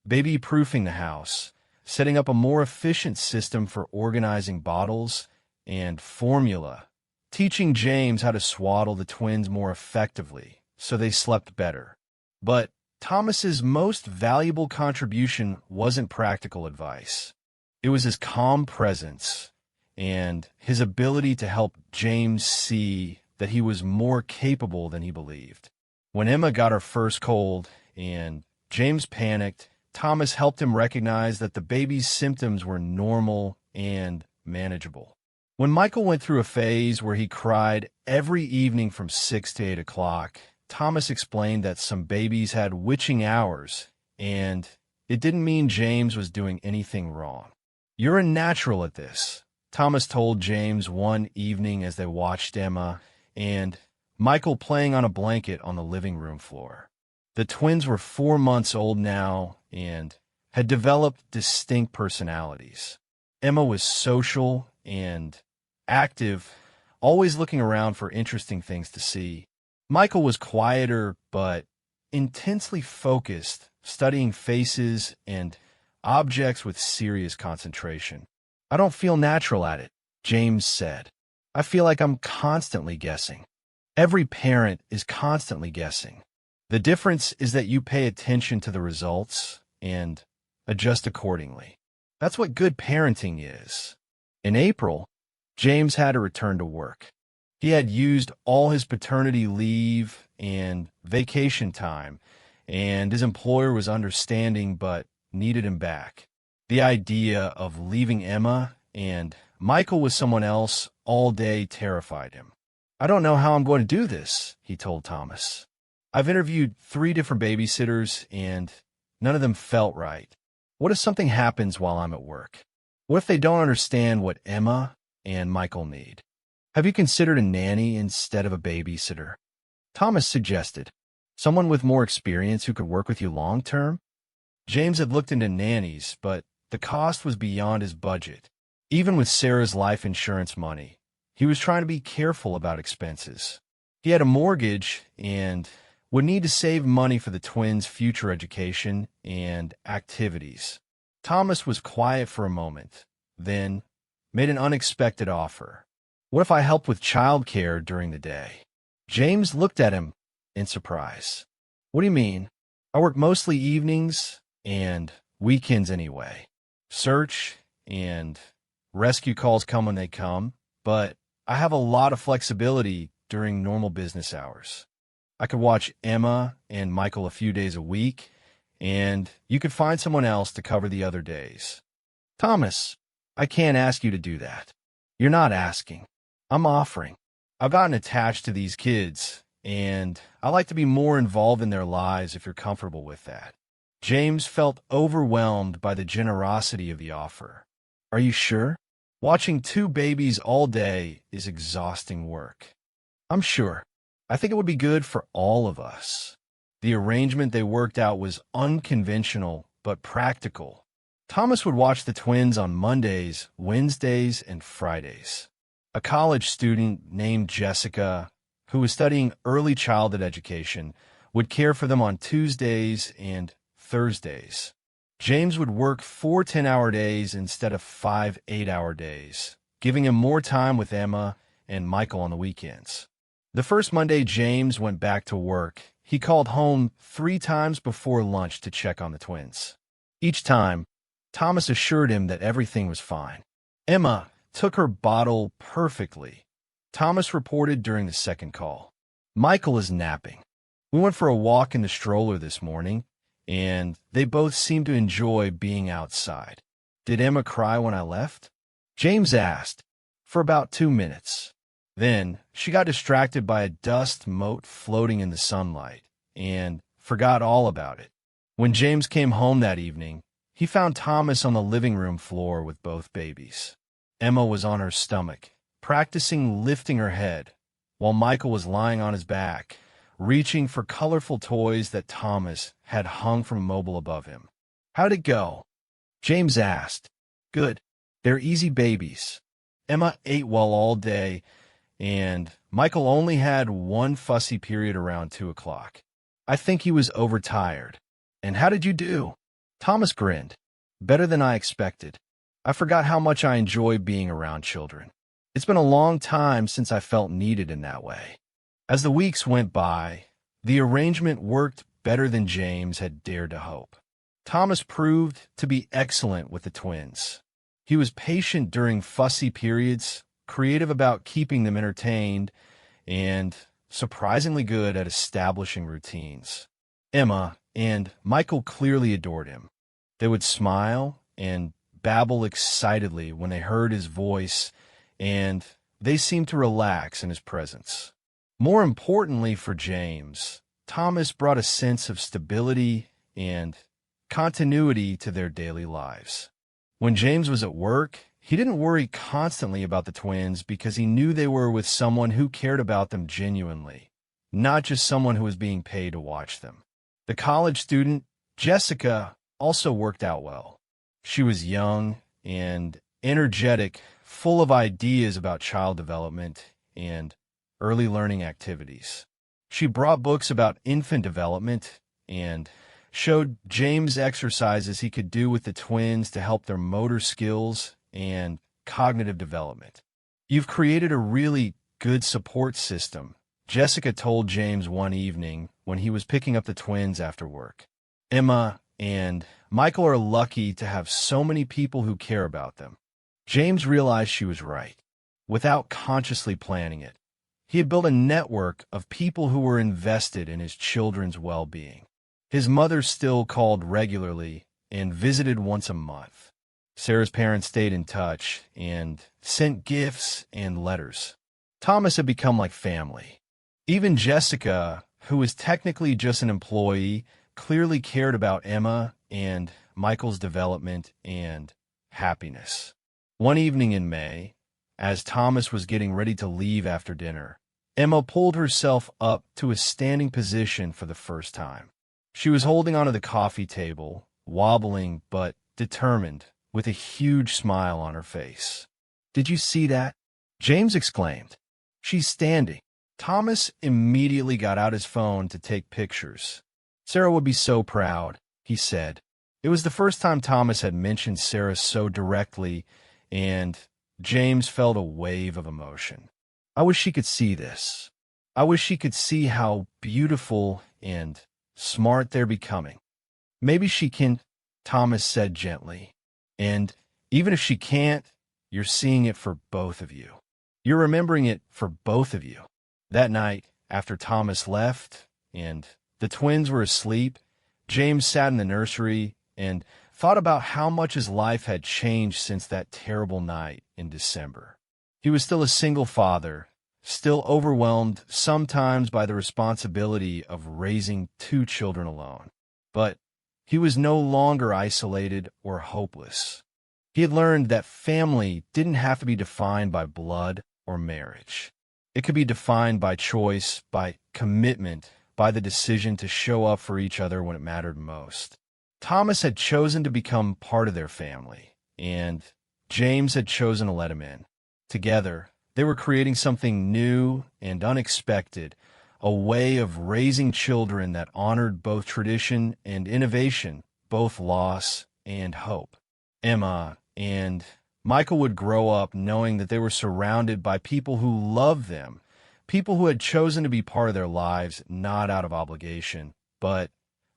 Speaker 1: baby-proofing the house, setting up a more efficient system for organizing bottles and formula, teaching James how to swaddle the twins more effectively so they slept better. But Thomas's most valuable contribution wasn't practical advice. It was his calm presence and his ability to help James see that he was more capable than he believed. When Emma got her first cold and James panicked, Thomas helped him recognize that the baby's symptoms were normal and manageable. When Michael went through a phase where he cried every evening from 6 to 8 o'clock, Thomas explained that some babies had witching hours, and it didn't mean James was doing anything wrong. "You're a natural at this," Thomas told James one evening as they watched Emma and Michael playing on a blanket on the living room floor. The twins were 4 months old now and had developed distinct personalities. Emma was social and active, always looking around for interesting things to see. Michael was quieter but intensely focused, studying faces and objects with serious concentration. "I don't feel natural at it," James said. "I feel like I'm constantly guessing." Every parent is constantly guessing. The difference is that you pay attention to the results and adjust accordingly. That's what good parenting is. In April, James had to return to work. He had used all his paternity leave and vacation time, and his employer was understanding but needed him back. The idea of leaving Emma and Michael with someone else all day terrified him. "I don't know how I'm going to do this," he told Thomas. "I've interviewed 3 different babysitters, and none of them felt right. What if something happens while I'm at work? What if they don't understand what Emma and Michael need? Have you considered a nanny instead of a babysitter?" Thomas suggested, "Someone with more experience who could work with you long term?" James had looked into nannies, but the cost was beyond his budget. Even with Sarah's life insurance money, he was trying to be careful about expenses. He had a mortgage and would need to save money for the twins' future education and activities. Thomas was quiet for a moment, then made an unexpected offer. "What if I helped with childcare during the day?" James looked at him in surprise. "What do you mean? I work mostly evenings and weekends anyway. Search and rescue calls come when they come, but I have a lot of flexibility during normal business hours. I could watch Emma and Michael a few days a week, and you could find someone else to cover the other days." "Thomas, I can't ask you to do that." "You're not asking. I'm offering. I've gotten attached to these kids, and I like to be more involved in their lives if you're comfortable with that." James felt overwhelmed by the generosity of the offer. "Are you sure? Watching 2 babies all day is exhausting work." "I'm sure. I think it would be good for all of us." The arrangement they worked out was unconventional but practical. Thomas would watch the twins on Mondays, Wednesdays, and Fridays. A college student named Jessica, who was studying early childhood education, would care for them on Tuesdays and Thursdays. James would work 4 10-hour days instead of 5 8-hour days, giving him more time with Emma and Michael on the weekends. The first Monday James went back to work, he called home 3 times before lunch to check on the twins. Each time, Thomas assured him that everything was fine. Emma took her bottle perfectly, Thomas reported during the second call. "Michael is napping. We went for a walk in the stroller this morning, and they both seemed to enjoy being outside." "Did Emma cry when I left?" James asked. "For about 2 minutes. Then she got distracted by a dust mote floating in the sunlight and forgot all about it." When James came home that evening, he found Thomas on the living room floor with both babies. Emma was on her stomach, practicing lifting her head, while Michael was lying on his back, reaching for colorful toys that Thomas had hung from a mobile above him. "How'd it go?" James asked. "Good. They're easy babies." Emma ate well all day, and Michael only had one fussy period around 2 o'clock. "I think he was overtired." "And how did you do?" Thomas grinned. "Better than I expected. I forgot how much I enjoy being around children. It's been a long time since I felt needed in that way." As the weeks went by, the arrangement worked better than James had dared to hope. Thomas proved to be excellent with the twins. He was patient during fussy periods, creative about keeping them entertained, and surprisingly good at establishing routines. Emma and Michael clearly adored him. They would smile and babble excitedly when they heard his voice, and they seemed to relax in his presence. More importantly for James, Thomas brought a sense of stability and continuity to their daily lives. When James was at work, he didn't worry constantly about the twins because he knew they were with someone who cared about them genuinely, not just someone who was being paid to watch them. The college student, Jessica, also worked out well. She was young and energetic, full of ideas about child development and early learning activities. She brought books about infant development and showed James exercises he could do with the twins to help their motor skills and cognitive development. "You've created a really good support system," Jessica told James one evening when he was picking up the twins after work. "Emma and Michael are lucky to have so many people who care about them." James realized she was right. Without consciously planning it, he had built a network of people who were invested in his children's well-being. His mother still called regularly and visited once a month. Sarah's parents stayed in touch and sent gifts and letters. Thomas had become like family. Even Jessica, who was technically just an employee, clearly cared about Emma and Michael's development and happiness. One evening in May, as Thomas was getting ready to leave after dinner, Emma pulled herself up to a standing position for the first time. She was holding onto the coffee table, wobbling but determined, with a huge smile on her face. "Did you see that?" James exclaimed. "She's standing." Thomas immediately got out his phone to take pictures. "Sarah would be so proud," he said. It was the first time Thomas had mentioned Sarah so directly, and James felt a wave of emotion. "I wish she could see this. I wish she could see how beautiful and smart they're becoming." "Maybe she can," Thomas said gently. "And even if she can't, you're seeing it for both of you. You're remembering it for both of you." That night, after Thomas left and the twins were asleep, James sat in the nursery and thought about how much his life had changed since that terrible night in December. He was still a single father, still overwhelmed sometimes by the responsibility of raising 2 children alone. But he was no longer isolated or hopeless. He had learned that family didn't have to be defined by blood or marriage. It could be defined by choice, by commitment, by the decision to show up for each other when it mattered most. Thomas had chosen to become part of their family, and James had chosen to let him in. Together, they were creating something new and unexpected, a way of raising children that honored both tradition and innovation, both loss and hope. Emma and Michael would grow up knowing that they were surrounded by people who loved them, people who had chosen to be part of their lives not out of obligation, but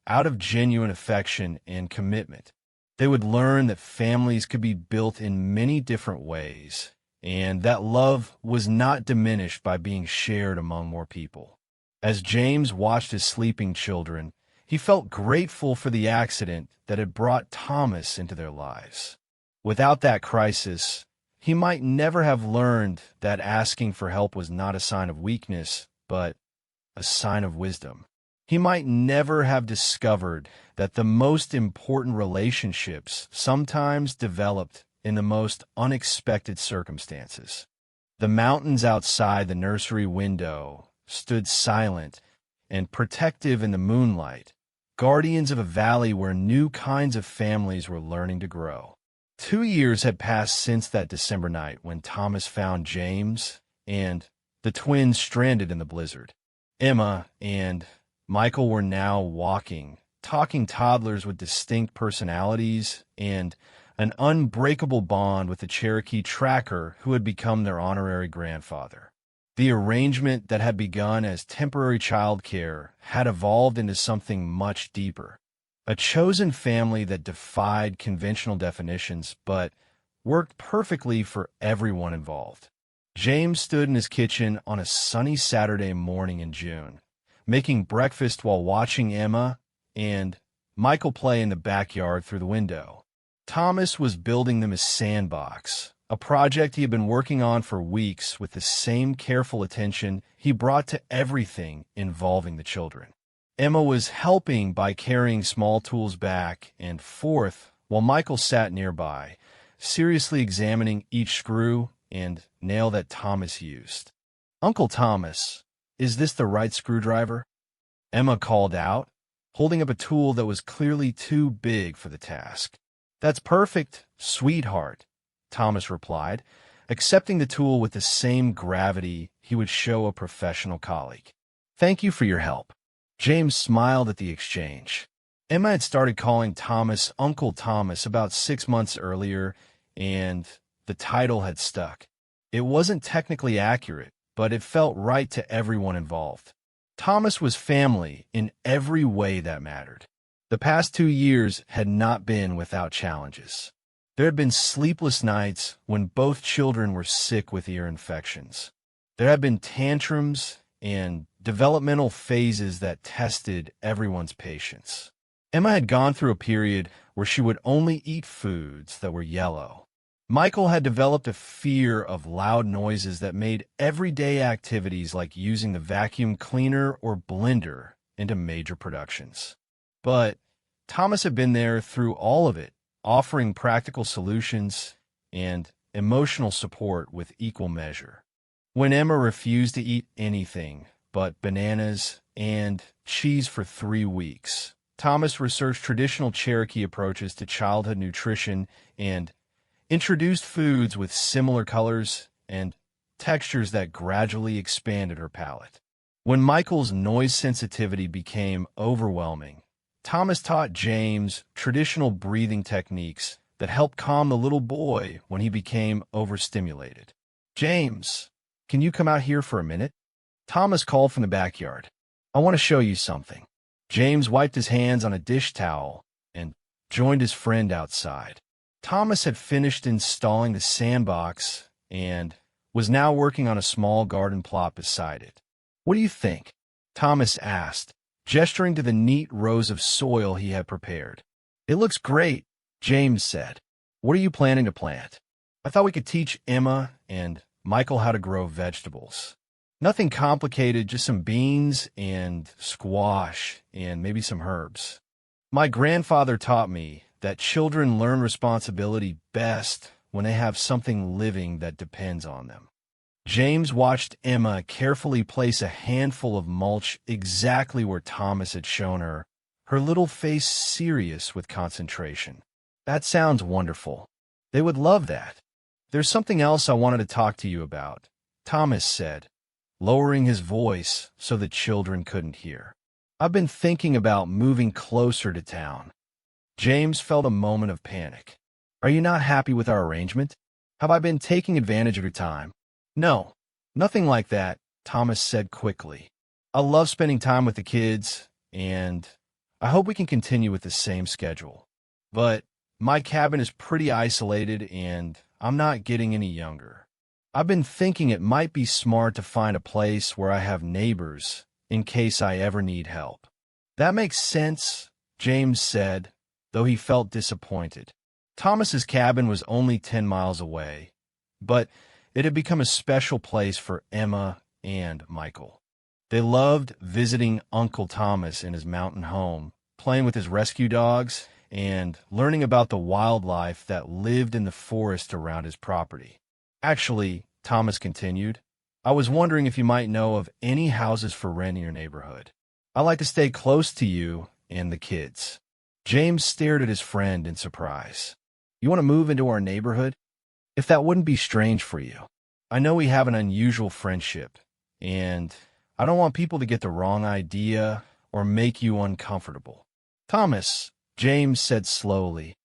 Speaker 1: out of genuine affection and commitment. They would learn that families could be built in many different ways, and that love was not diminished by being shared among more people. As James watched his sleeping children, he felt grateful for the accident that had brought Thomas into their lives. Without that crisis, he might never have learned that asking for help was not a sign of weakness, but a sign of wisdom. He might never have discovered that the most important relationships sometimes developed in the most unexpected circumstances. The mountains outside the nursery window stood silent and protective in the moonlight, guardians of a valley where new kinds of families were learning to grow. 2 years had passed since that December night when Thomas found James and the twins stranded in the blizzard. Emma and Michael were now walking, talking toddlers with distinct personalities and an unbreakable bond with the Cherokee tracker who had become their honorary grandfather. The arrangement that had begun as temporary childcare had evolved into something much deeper. A chosen family that defied conventional definitions, but worked perfectly for everyone involved. James stood in his kitchen on a sunny Saturday morning in June, making breakfast while watching Emma and Michael play in the backyard through the window. Thomas was building them a sandbox, a project he had been working on for weeks with the same careful attention he brought to everything involving the children. Emma was helping by carrying small tools back and forth while Michael sat nearby, seriously examining each screw and nail that Thomas used. "Uncle Thomas, is this the right screwdriver?" Emma called out, holding up a tool that was clearly too big for the task. "That's perfect, sweetheart," Thomas replied, accepting the tool with the same gravity he would show a professional colleague. "Thank you for your help." James smiled at the exchange. Emma had started calling Thomas Uncle Thomas about 6 months earlier, and the title had stuck. It wasn't technically accurate, but it felt right to everyone involved. Thomas was family in every way that mattered. The past 2 years had not been without challenges. There had been sleepless nights when both children were sick with ear infections. There had been tantrums and developmental phases that tested everyone's patience. Emma had gone through a period where she would only eat foods that were yellow. Michael had developed a fear of loud noises that made everyday activities like using the vacuum cleaner or blender into major productions. But Thomas had been there through all of it, offering practical solutions and emotional support with equal measure. When Emma refused to eat anything but bananas and cheese for 3 weeks, Thomas researched traditional Cherokee approaches to childhood nutrition and introduced foods with similar colors and textures that gradually expanded her palate. When Michael's noise sensitivity became overwhelming, Thomas taught James traditional breathing techniques that helped calm the little boy when he became overstimulated. "James, can you come out here for a minute?" Thomas called from the backyard. "I want to show you something." James wiped his hands on a dish towel and joined his friend outside. Thomas had finished installing the sandbox and was now working on a small garden plot beside it. "What do you think?" Thomas asked, gesturing to the neat rows of soil he had prepared. "It looks great," James said. "What are you planning to plant?" "I thought we could teach Emma and Michael how to grow vegetables. Nothing complicated, just some beans and squash and maybe some herbs. My grandfather taught me that children learn responsibility best when they have something living that depends on them." James watched Emma carefully place a handful of mulch exactly where Thomas had shown her, her little face serious with concentration. "That sounds wonderful. They would love that." "There's something else I wanted to talk to you about," Thomas said, lowering his voice so the children couldn't hear. "I've been thinking about moving closer to town." James felt a moment of panic. "Are you not happy with our arrangement? Have I been taking advantage of your time?" "No, nothing like that," Thomas said quickly. "I love spending time with the kids, and I hope we can continue with the same schedule. But my cabin is pretty isolated, and I'm not getting any younger. I've been thinking it might be smart to find a place where I have neighbors in case I ever need help." "That makes sense," James said, though he felt disappointed. Thomas's cabin was only 10 miles away, but it had become a special place for Emma and Michael. They loved visiting Uncle Thomas in his mountain home, playing with his rescue dogs, and learning about the wildlife that lived in the forest around his property. "Actually," Thomas continued, "I was wondering if you might know of any houses for rent in your neighborhood. I like to stay close to you and the kids." James stared at his friend in surprise. "You want to move into our neighborhood? If that wouldn't be strange for you. I know we have an unusual friendship, and I don't want people to get the wrong idea or make you uncomfortable." "Thomas," James said slowly,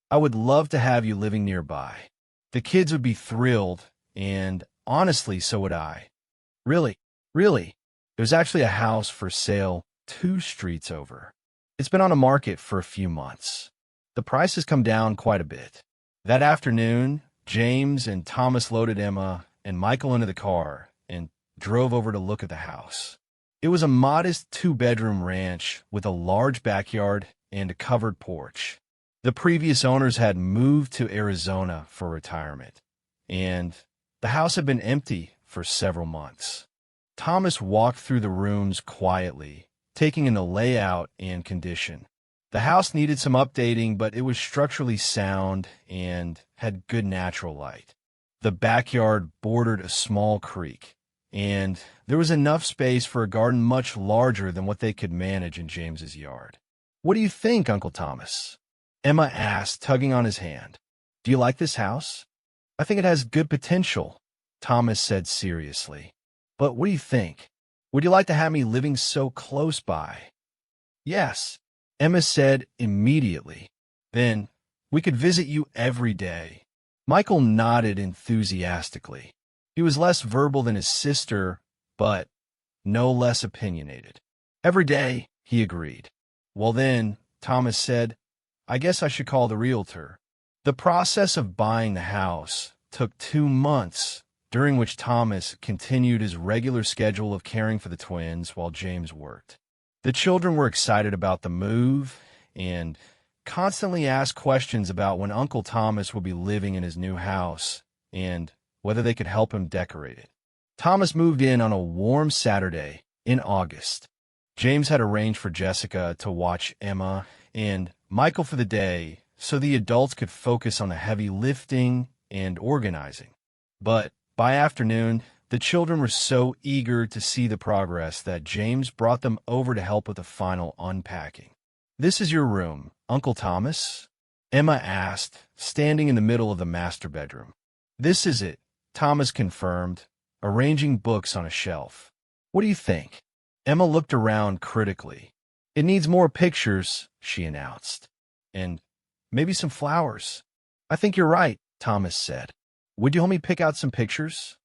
Speaker 1: "I would love to have you living nearby. The kids would be thrilled, and honestly, so would I. Really, really, there's actually a house for sale 2 streets over. It's been on the market for a few months. The price has come down quite a bit." That afternoon, James and Thomas loaded Emma and Michael into the car and drove over to look at the house. It was a modest 2-bedroom ranch with a large backyard and a covered porch. The previous owners had moved to Arizona for retirement, and the house had been empty for several months. Thomas walked through the rooms quietly, taking in the layout and condition. The house needed some updating, but it was structurally sound and had good natural light. The backyard bordered a small creek, and there was enough space for a garden much larger than what they could manage in James's yard. "What do you think, Uncle Thomas?" Emma asked, tugging on his hand. "Do you like this house?" "I think it has good potential," Thomas said seriously. "But what do you think? Would you like to have me living so close by?" "Yes," Emma said immediately. "Then we could visit you every day." Michael nodded enthusiastically. He was less verbal than his sister, but no less opinionated. "Every day," he agreed. "Well then," Thomas said, "I guess I should call the realtor." The process of buying the house took 2 months, during which Thomas continued his regular schedule of caring for the twins while James worked. The children were excited about the move and constantly asked questions about when Uncle Thomas would be living in his new house and whether they could help him decorate it. Thomas moved in on a warm Saturday in August. James had arranged for Jessica to watch Emma and Michael for the day so the adults could focus on the heavy lifting and organizing. But by afternoon, the children were so eager to see the progress that James brought them over to help with the final unpacking. "This is your room, Uncle Thomas?" Emma asked, standing in the middle of the master bedroom. "This is it," Thomas confirmed, arranging books on a shelf. "What do you think?" Emma looked around critically. "It needs more pictures," she announced. "And maybe some flowers." "I think you're right," Thomas said. "Would you help me pick out some pictures?"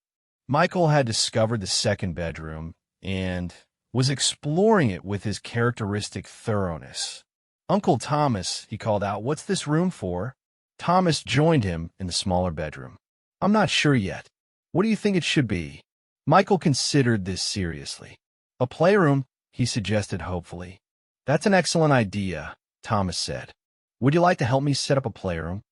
Speaker 1: Michael had discovered the second bedroom and was exploring it with his characteristic thoroughness. "Uncle Thomas," he called out, "what's this room for?" Thomas joined him in the smaller bedroom. "I'm not sure yet. What do you think it should be?" Michael considered this seriously. "A playroom," he suggested hopefully. "That's an excellent idea," Thomas said. "Would you like to help me set up a playroom?"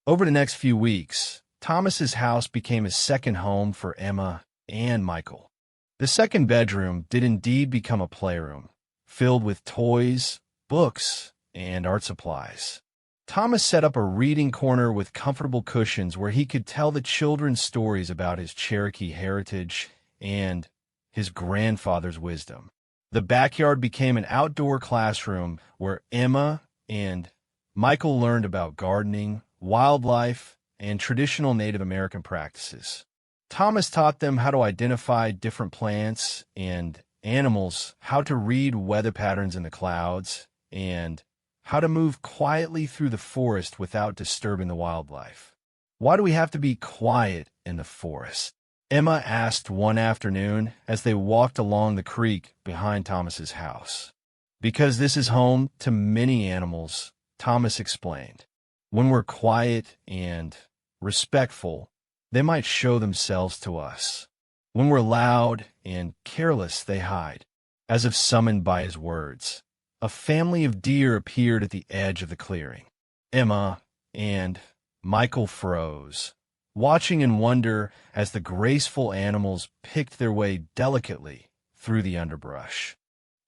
Speaker 1: Over the next few weeks, Thomas's house became a second home for Emma and Michael. The second bedroom did indeed become a playroom, filled with toys, books, and art supplies. Thomas set up a reading corner with comfortable cushions where he could tell the children stories about his Cherokee heritage and his grandfather's wisdom. The backyard became an outdoor classroom where Emma and Michael learned about gardening, wildlife, and traditional Native American practices. Thomas taught them how to identify different plants and animals, how to read weather patterns in the clouds, and how to move quietly through the forest without disturbing the wildlife. "Why do we have to be quiet in the forest?" Emma asked one afternoon as they walked along the creek behind Thomas's house. "Because this is home to many animals," Thomas explained. "When we're quiet and respectful, they might show themselves to us. When we're loud and careless, they hide." As if summoned by his words, a family of deer appeared at the edge of the clearing. Emma and Michael froze, watching in wonder as the graceful animals picked their way delicately through the underbrush.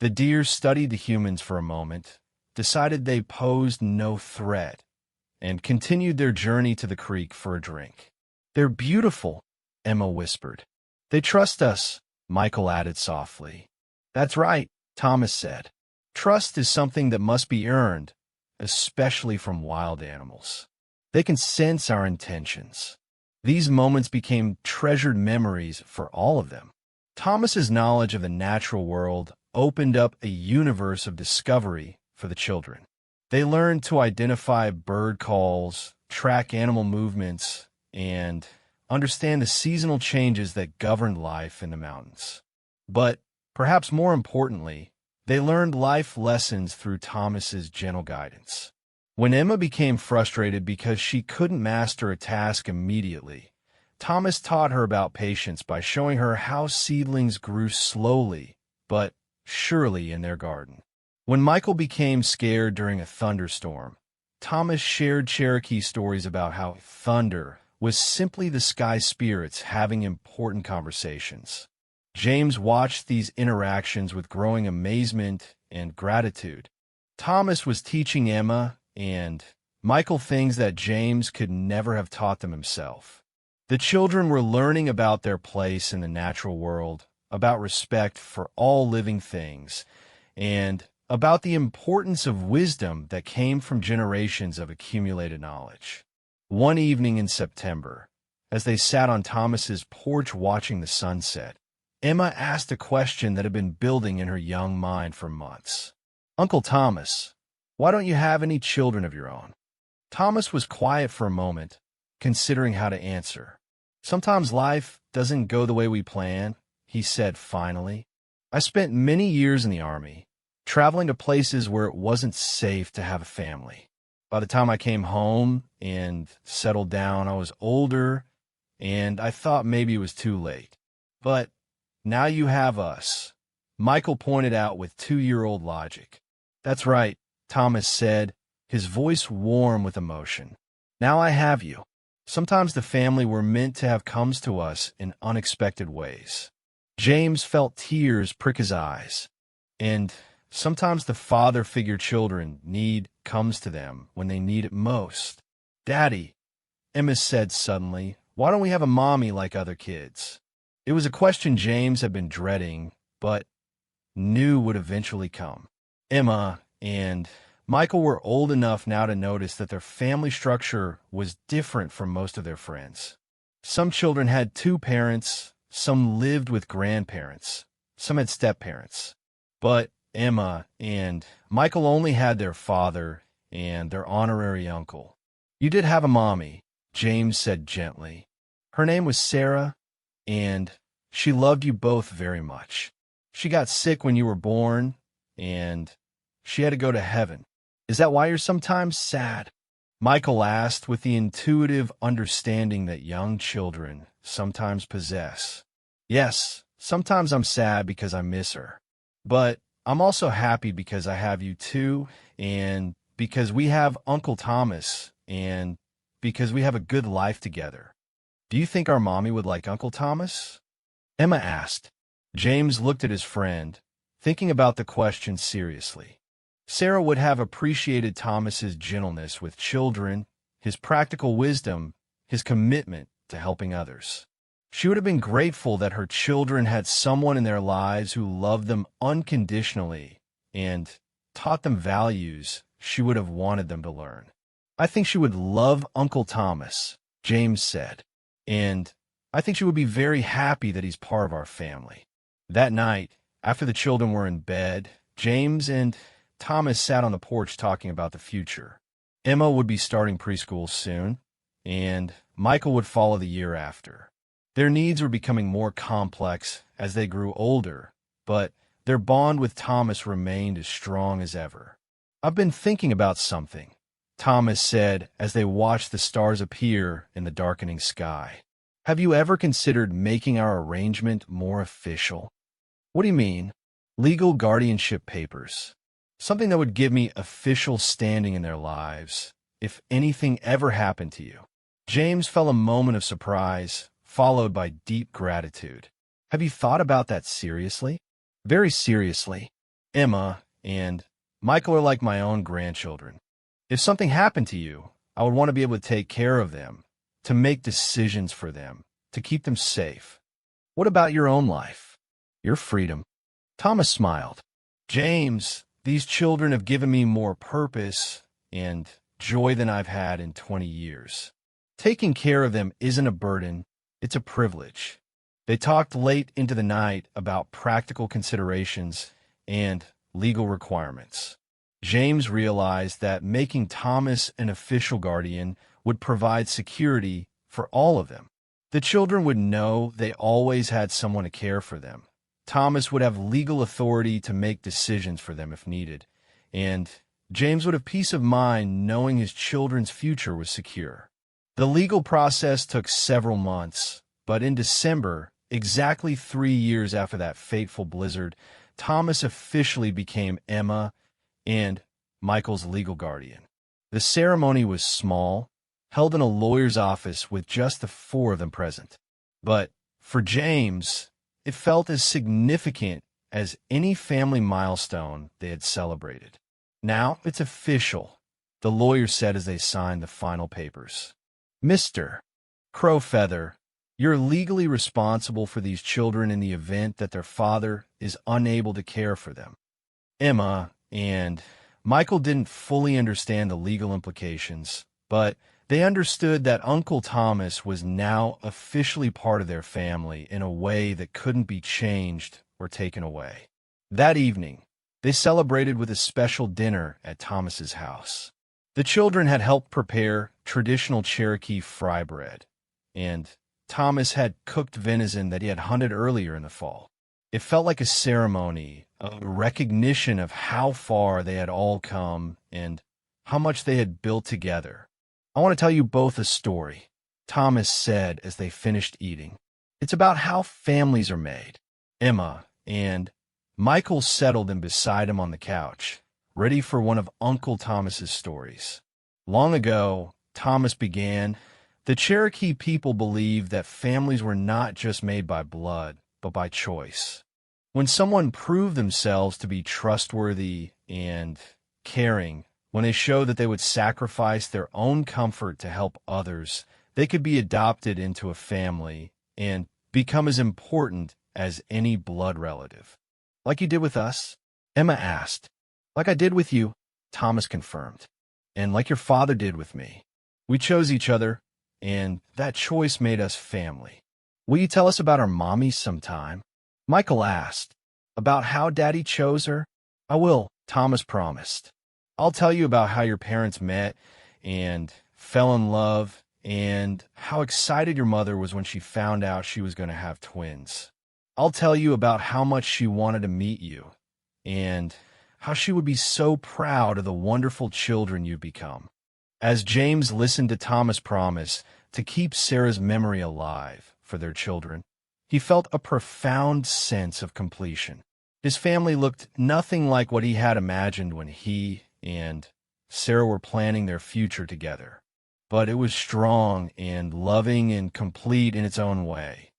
Speaker 1: The deer studied the humans for a moment, decided they posed no threat, and continued their journey to the creek for a drink. "They're beautiful," Emma whispered. "They trust us," Michael added softly. "That's right," Thomas said. "Trust is something that must be earned, especially from wild animals. They can sense our intentions." These moments became treasured memories for all of them. Thomas's knowledge of the natural world opened up a universe of discovery for the children. They learned to identify bird calls, track animal movements, and understand the seasonal changes that governed life in the mountains. But perhaps more importantly, they learned life lessons through Thomas's gentle guidance. When Emma became frustrated because she couldn't master a task immediately, Thomas taught her about patience by showing her how seedlings grew slowly but surely in their garden. When Michael became scared during a thunderstorm, Thomas shared Cherokee stories about how thunder was simply the sky spirits having important conversations. James watched these interactions with growing amazement and gratitude. Thomas was teaching Emma and Michael things that James could never have taught them himself. The children were learning about their place in the natural world, about respect for all living things, and about the importance of wisdom that came from generations of accumulated knowledge. One evening in September, as they sat on Thomas's porch watching the sunset, Emma asked a question that had been building in her young mind for months. "Uncle Thomas, why don't you have any children of your own?" Thomas was quiet for a moment, considering how to answer. "Sometimes life doesn't go the way we plan," he said finally. "I spent many years in the Army, traveling to places where it wasn't safe to have a family. By the time I came home and settled down, I was older, and I thought maybe it was too late. But now you have us," Michael pointed out with 2-year-old logic. "That's right," Thomas said, his voice warm with emotion. "Now I have you. Sometimes the family we're meant to have comes to us in unexpected ways." James felt tears prick his eyes. "And sometimes the father figure children need comes to them when they need it most." "Daddy," Emma said suddenly, "why don't we have a mommy like other kids?" It was a question James had been dreading, but knew would eventually come. Emma and Michael were old enough now to notice that their family structure was different from most of their friends. Some children had 2 parents, some lived with grandparents, some had step-parents. But Emma and Michael only had their father and their honorary uncle. "You did have a mommy," James said gently. "Her name was Sarah, and she loved you both very much. She got sick when you were born, and she had to go to heaven. Is that why you're sometimes sad?" Michael asked with the intuitive understanding that young children sometimes possess. "Yes, sometimes I'm sad because I miss her. But I'm also happy because I have you too, and because we have Uncle Thomas, and because we have a good life together. Do you think our mommy would like Uncle Thomas?" Emma asked. James looked at his friend, thinking about the question seriously. Sarah would have appreciated Thomas's gentleness with children, his practical wisdom, his commitment to helping others. She would have been grateful that her children had someone in their lives who loved them unconditionally and taught them values she would have wanted them to learn. "I think she would love Uncle Thomas," James said, "and I think she would be very happy that he's part of our family." That night, after the children were in bed, James and Thomas sat on the porch talking about the future. Emma would be starting preschool soon, and Michael would follow the year after. Their needs were becoming more complex as they grew older, but their bond with Thomas remained as strong as ever. "I've been thinking about something," Thomas said as they watched the stars appear in the darkening sky. "Have you ever considered making our arrangement more official?" "What do you mean?" "Legal guardianship papers. Something that would give me official standing in their lives, if anything ever happened to you." James felt a moment of surprise, followed by deep gratitude. "Have you thought about that seriously?" "Very seriously. Emma and Michael are like my own grandchildren. If something happened to you, I would want to be able to take care of them, to make decisions for them, to keep them safe." "What about your own life?" "Your freedom." Thomas smiled. "James, these children have given me more purpose and joy than I've had in 20 years. Taking care of them isn't a burden, it's a privilege." They talked late into the night about practical considerations and legal requirements. James realized that making Thomas an official guardian would provide security for all of them. The children would know they always had someone to care for them. Thomas would have legal authority to make decisions for them if needed, and James would have peace of mind knowing his children's future was secure. The legal process took several months, but in December, exactly 3 years after that fateful blizzard, Thomas officially became Emma and Michael's legal guardian. The ceremony was small, held in a lawyer's office with just the four of them present. But for James, it felt as significant as any family milestone they had celebrated. Now it's official, the lawyer said as they signed the final papers. Mr. Crowfeather, you're legally responsible for these children in the event that their father is unable to care for them. Emma and Michael didn't fully understand the legal implications, but they understood that Uncle Thomas was now officially part of their family in a way that couldn't be changed or taken away. That evening, they celebrated with a special dinner at Thomas's house. The children had helped prepare traditional Cherokee fry bread, and Thomas had cooked venison that he had hunted earlier in the fall. It felt like a ceremony, a recognition of how far they had all come and how much they had built together. I want to tell you both a story, Thomas said as they finished eating. It's about how families are made. Emma and Michael settled in beside him on the couch, ready for one of Uncle Thomas's stories. Long ago, Thomas began, the Cherokee people believed that families were not just made by blood, but by choice. When someone proved themselves to be trustworthy and caring, when they showed that they would sacrifice their own comfort to help others, they could be adopted into a family and become as important as any blood relative. Like you did with us? Emma asked. Like I did with you, Thomas confirmed. And like your father did with me. We chose each other, and that choice made us family. Will you tell us about our mommies sometime? Michael asked. About how Daddy chose her? I will, Thomas promised. I'll tell you about how your parents met and fell in love and how excited your mother was when she found out she was going to have twins. I'll tell you about how much she wanted to meet you and how she would be so proud of the wonderful children you've become. As James listened to Thomas' promise to keep Sarah's memory alive for their children, he felt a profound sense of completion. His family looked nothing like what he had imagined when he and Sarah were planning their future together, but it was strong and loving and complete in its own way.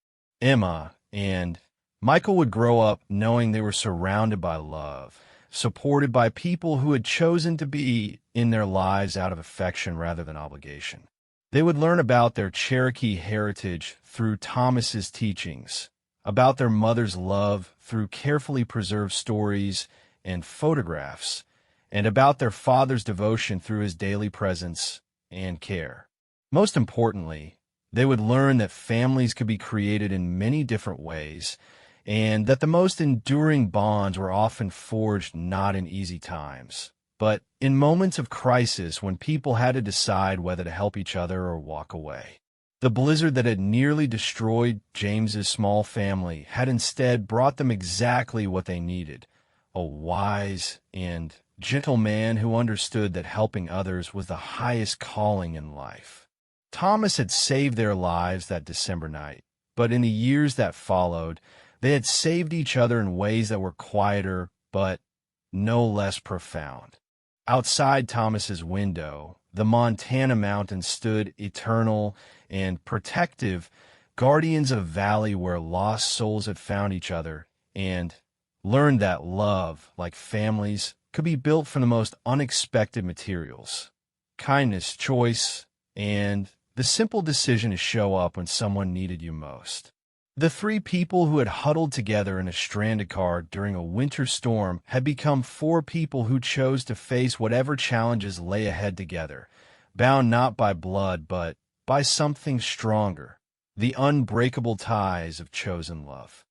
Speaker 1: Emma and Michael would grow up knowing they were surrounded by love, supported by people who had chosen to be in their lives out of affection rather than obligation. They would learn about their Cherokee heritage through Thomas's teachings, about their mother's love through carefully preserved stories and photographs, and about their father's devotion through his daily presence and care. Most importantly, they would learn that families could be created in many different ways, and that the most enduring bonds were often forged not in easy times, but in moments of crisis when people had to decide whether to help each other or walk away. The blizzard that had nearly destroyed James's small family had instead brought them exactly what they needed, a wise and gentle man who understood that helping others was the highest calling in life. Thomas had saved their lives that December night, but in the years that followed, they had saved each other in ways that were quieter, but no less profound. Outside Thomas's window, the Montana mountains stood eternal and protective, guardians of a valley where lost souls had found each other and learned that love, like families, could be built from the most unexpected materials. Kindness, choice, and the simple decision to show up when someone needed you most. The three people who had huddled together in a stranded car during a winter storm had become four people who chose to face whatever challenges lay ahead together, bound not by blood but by something stronger, the unbreakable ties of chosen love.